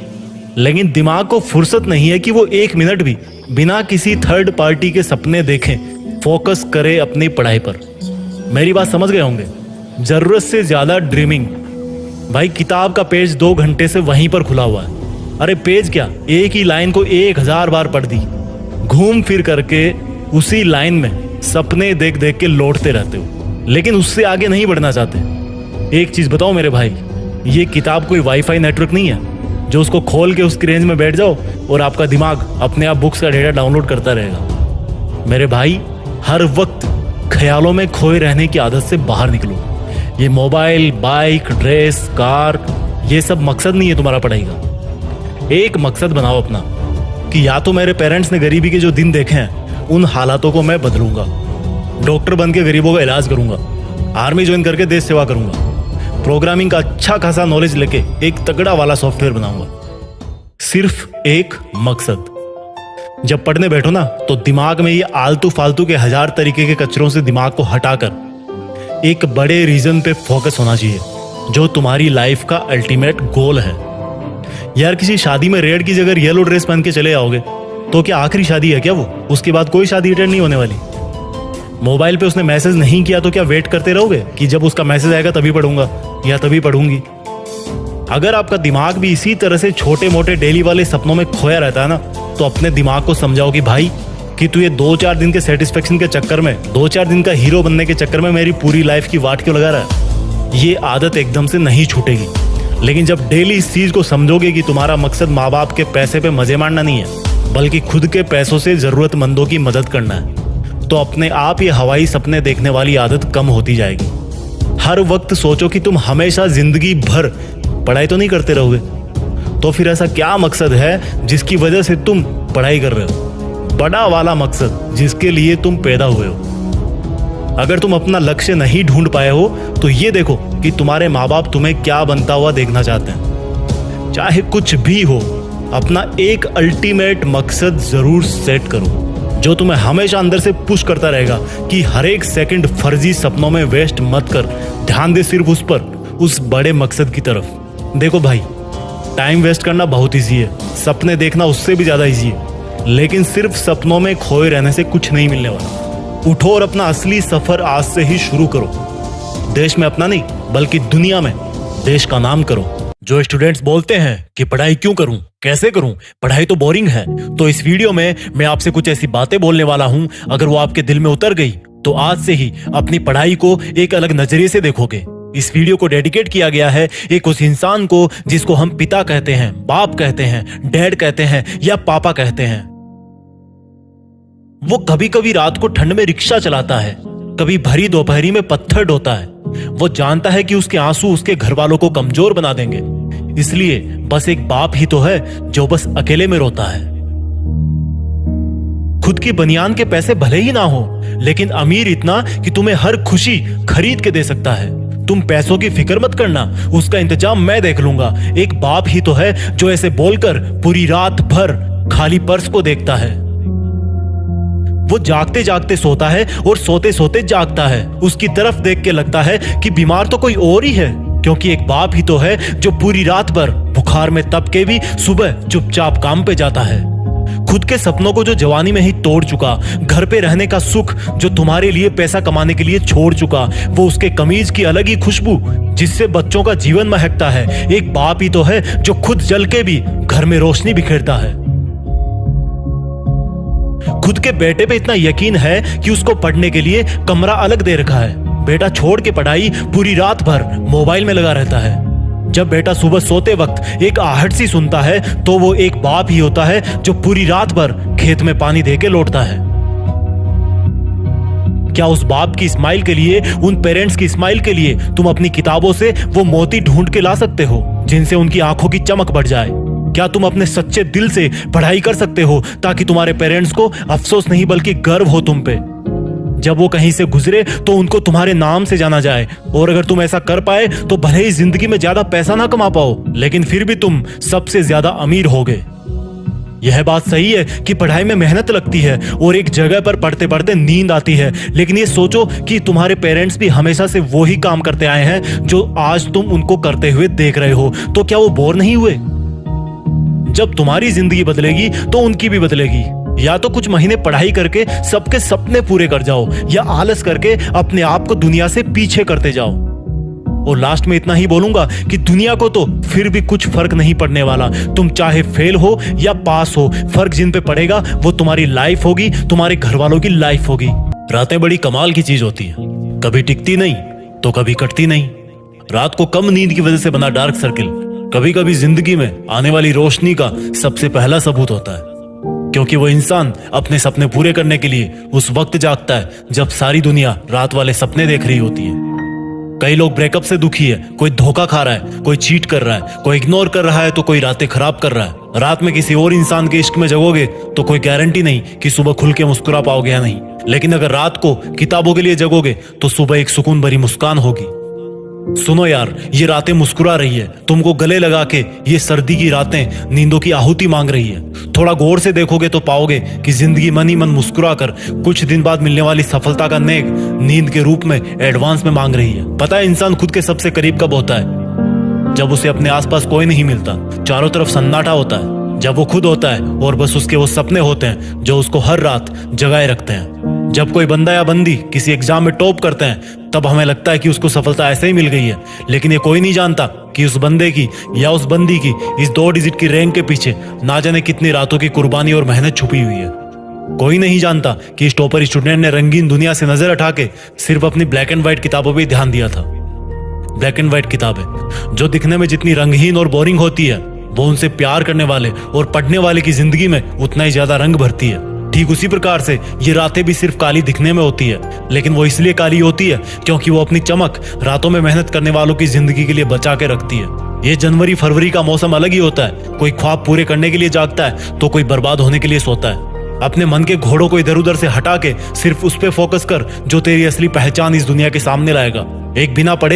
लेकिन दिमाग को फुर्सत नहीं है कि वो 1 मिनट भी बिना किसी थर्ड पार्टी के सपने देखें, फोकस करे अपनी पढ़ाई पर। मेरी बात समझ गए होंगे। जरूरत से ज्यादा ड्रीमिंग। भाई किताब का पेज 2 घंटे से वहीं पर खुला हुआ है। अरे पेज क्या, एक ही लाइन को 1000 बार पढ़ दी। घूम फिर करके उसी लाइन में सपने देख देख के लौटते रहते हो, लेकिन उससे आगे नहीं बढ़ना चाहते। एक चीज बताओ मेरे भाई, ये किताब कोई वाईफाई नेटवर्क नहीं है जो उसको खोल के उसकी रेंज में बैठ जाओ और आपका दिमाग अपने आप बुक्स का डेटा डाउनलोड करता रहेगा। मेरे भाई, हर वक्त ख्यालों में खोए रहने की आदत से बाहर निकलो। ये मोबाइल, बाइक, ड्रेस, कार, ये सब मकसद नहीं है तुम्हारा पढ़ाई का। एक मकसद बनाओ अपना कि या तो मेरे पेरेंट्स ने गरीबी के जो दिन देखे हैं उन हालातों को मैं बदलूंगा, डॉक्टर बन के गरीबों का इलाज करूंगा, आर्मी ज्वाइन करके देश सेवा करूंगा, प्रोग्रामिंग का अच्छा खासा नॉलेज लेके एक तगड़ा वाला सॉफ्टवेयर बनाऊंगा। सिर्फ एक मकसद। जब पढ़ने बैठो ना, तो दिमाग में ये आलतू फालतू के 1000 तरीके के कचरों से दिमाग को हटाकर एक बड़े रीजन पे फोकस होना चाहिए, जो तुम्हारी लाइफ का अल्टीमेट गोल है। यार किसी शादी में रेड की जगह येलो ड्रेस पहन के चले आओगे तो क्या आखिरी शादी है क्या वो? उसके बाद कोई शादी अटेंड नहीं होने वाली। मोबाइल पे उसने मैसेज नहीं किया तो क्या वेट करते रहोगे कि जब उसका मैसेज आएगा तभी पढ़ूंगा या तभी पढ़ूंगी? अगर आपका दिमाग भी इसी तरह से छोटे मोटे डेली वाले सपनों में खोया रहता है ना, तो अपने दिमाग को समझाओ कि भाई कि तू ये 2-4 दिन के सेटिस्फेक्शन के चक्कर में, 2-4 दिन का हीरो बनने के चक्कर में मेरी पूरी लाइफ की वाट क्यों लगा रहा है। ये आदत एकदम से नहीं छूटेगी, लेकिन जब डेली इस चीज को समझोगे कि तुम्हारा मकसद माँ बाप के पैसे पे मजे मारना नहीं है, बल्कि खुद के पैसों से जरूरतमंदों की मदद करना है, तो अपने आप ये हवाई सपने देखने वाली आदत कम होती जाएगी। हर वक्त सोचो कि तुम हमेशा जिंदगी भर पढ़ाई तो नहीं करते रहोगे, तो फिर ऐसा क्या मकसद है जिसकी वजह से तुम पढ़ाई कर रहे हो? बड़ा वाला मकसद जिसके लिए तुम पैदा हुए हो। अगर तुम अपना लक्ष्य नहीं ढूंढ पाए हो तो ये देखो कि तुम्हारे माँ बाप तुम्हें क्या बनता हुआ देखना चाहते हैं। चाहे कुछ भी हो, अपना एक अल्टीमेट मकसद जरूर सेट करो जो तुम्हें हमेशा अंदर से पुश करता रहेगा कि हर एक सेकंड फर्जी सपनों में वेस्ट मत कर, ध्यान दे सिर्फ उस पर, उस बड़े मकसद की तरफ। देखो भाई, टाइम वेस्ट करना बहुत इजी है, सपने देखना उससे भी ज्यादा इजी है, लेकिन सिर्फ सपनों में खोए रहने से कुछ नहीं मिलने वाला। उठो और अपना असली सफर आज से ही शुरू करो। देश में अपना नहीं, बल्कि दुनिया में देश का नाम करो। जो स्टूडेंट्स बोलते हैं कि पढ़ाई क्यों करूं, कैसे करूं, पढ़ाई तो बोरिंग है, तो इस वीडियो में मैं आपसे कुछ ऐसी बातें बोलने वाला हूं, अगर वो आपके दिल में उतर गई तो आज से ही अपनी पढ़ाई को एक अलग नजरिए से देखोगे। इस वीडियो को डेडिकेट किया गया है एक उस इंसान को जिसको हम पिता कहते हैं, बाप कहते हैं, डैड कहते हैं या पापा कहते हैं। वो कभी कभी रात को ठंड में रिक्शा चलाता है, कभी भरी दोपहरी में पत्थर ढोता है। वो जानता है कि उसके आंसू उसके घर वालों को कमजोर बना देंगे, इसलिए बस एक बाप ही तो है जो बस अकेले में रोता है। खुद की बनियान के पैसे भले ही ना हो, लेकिन अमीर इतना कि तुम्हें हर खुशी खरीद के दे सकता है। तुम पैसों की फिक्र मत करना, उसका इंतजाम मैं देख लूंगा। एक बाप ही तो है जो ऐसे बोलकर पूरी रात भर खाली पर्स को देखता है। वो जागते जागते सोता है और सोते सोते जागता है। उसकी तरफ देख के लगता है कि बीमार तो कोई और ही है, क्योंकि एक बाप ही तो है जो पूरी रात भर बुखार में तप के भी सुबह चुपचाप काम पे जाता है। खुद के सपनों को जो जवानी में ही तोड़ चुका, घर पे रहने का सुख जो तुम्हारे लिए पैसा कमाने के लिए छोड़ चुका, वो उसके कमीज की अलग ही खुशबू जिससे बच्चों का जीवन महकता है, एक बाप ही तो है जो खुद जल के भी घर में रोशनी बिखेरता है। खुद के बेटे पे इतना यकीन है कि उसको पढ़ने के लिए कमरा अलग दे रखा है। बेटा छोड़ के पढ़ाई पूरी रात भर मोबाइल में लगा रहता है। जब बेटा सुबह सोते वक्त एक आहट सी सुनता है तो वो एक बाप ही होता है जो पूरी रात भर खेत में पानी दे के लौटता है। क्या उस बाप की स्माइल के लिए, उन पेरेंट्स की स्माइल के लिए तुम अपनी किताबों से वो मोती ढूंढ के ला सकते हो जिनसे उनकी आंखों की चमक बढ़ जाए? क्या तुम अपने सच्चे दिल से पढ़ाई कर सकते हो ताकि तुम्हारे पेरेंट्स को अफसोस नहीं बल्कि गर्व हो तुम पे? जब वो कहीं से गुजरे तो उनको तुम्हारे नाम से जाना जाए, और अगर तुम ऐसा कर पाए तो भले ही जिंदगी में ज्यादा पैसा ना कमा पाओ, लेकिन फिर भी तुम सबसे ज्यादा अमीर होगे। यह बात सही है कि पढ़ाई में मेहनत लगती है और एक जगह पर पढ़ते पढ़ते नींद आती है, लेकिन ये सोचो कि तुम्हारे पेरेंट्स भी हमेशा से वो ही काम करते आए हैं जो आज तुम उनको करते हुए देख रहे हो, तो क्या वो बोर नहीं हुए? जब तुम्हारी जिंदगी बदलेगी तो उनकी भी बदलेगी। या तो कुछ महीने पढ़ाई करके सबके सपने पूरे कर जाओ, या आलस करके अपने आप को दुनिया से पीछे करते जाओ। और लास्ट में इतना ही बोलूंगा कि दुनिया को तो फिर भी कुछ फर्क नहीं पड़ने वाला। तुम चाहे फेल हो या पास हो, फर्क जिन पे पड़ेगा वो तुम्हारी लाइफ होगी, तुम्हारे घर वालों की लाइफ होगी। रातें बड़ी कमाल की चीज होती है, कभी टिकती नहीं तो कभी कटती नहीं। रात को कम नींद की वजह से बना डार्क सर्किल कभी कभी जिंदगी में आने वाली रोशनी का सबसे पहला सबूत होता है, क्योंकि वो इंसान अपने सपने पूरे करने के लिए उस वक्त जागता है जब सारी दुनिया रात वाले सपने देख रही होती है। कई लोग ब्रेकअप से दुखी है, कोई धोखा खा रहा है, कोई चीट कर रहा है, कोई इग्नोर कर रहा है, तो कोई रातें खराब कर रहा है। रात में किसी और इंसान के इश्क में जगोगे तो कोई गारंटी नहीं कि सुबह खुल के मुस्कुरा पाओगे या नहीं, लेकिन अगर रात को किताबों के लिए जगोगे तो सुबह एक सुकून भरी मुस्कान होगी। सुनो यार, ये रातें मुस्कुरा रही है, तुमको गले लगा के ये सर्दी की रातें नींदों की आहुति मांग रही है। थोड़ा गौर से देखोगे तो पाओगे कि जिंदगी मन ही मन मुस्कुरा कर कुछ दिन बाद मिलने वाली सफलता का नेक नींद के रूप में एडवांस में मांग रही है। पता है इंसान खुद के सबसे करीब कब होता है? जब उसे अपने आसपास कोई नहीं मिलता, चारों तरफ सन्नाटा होता है, जब वो खुद होता है और बस उसके वो सपने होते हैं जो उसको हर रात जगाए रखते हैं। जब कोई बंदा या बंदी किसी एग्जाम में टॉप करते हैं तब हमें लगता है कि उसको सफलता ऐसे ही मिल गई है, लेकिन ये कोई नहीं जानता कि उस बंदे की या उस बंदी की इस 2 डिजिट की रैंक के पीछे ना जाने कितनी रातों की कुर्बानी और मेहनत छुपी हुई है। कोई नहीं जानता कि इस टॉपर स्टूडेंट ने रंगीन दुनिया से नजर हटा के सिर्फ अपनी ब्लैक एंड व्हाइट किताबों पर ध्यान दिया था। ब्लैक एंड व्हाइट किताबें जो दिखने में जितनी रंगहीन और बोरिंग होती है, वो उनसे प्यार करने वाले और पढ़ने वाले की जिंदगी में उतना ही ज्यादा रंग भरती है। ठीक उसी प्रकार से ये रातें भी सिर्फ काली दिखने में होती है, लेकिन वो इसलिए काली होती है क्योंकि वो अपनी चमक रातों में मेहनत करने वालों की जिंदगी के लिए बचा के रखती है। ये जनवरी फरवरी का मौसम अलग ही होता है। कोई ख्वाब पूरे करने के लिए जागता है तो कोई बर्बाद होने के लिए सोता है। अपने मन के घोड़ों को इधर उधर से हटा के सिर्फ उस पे फोकस कर जो तेरी असली पहचान इस दुनिया के सामने लाएगा। एक बिना पढ़े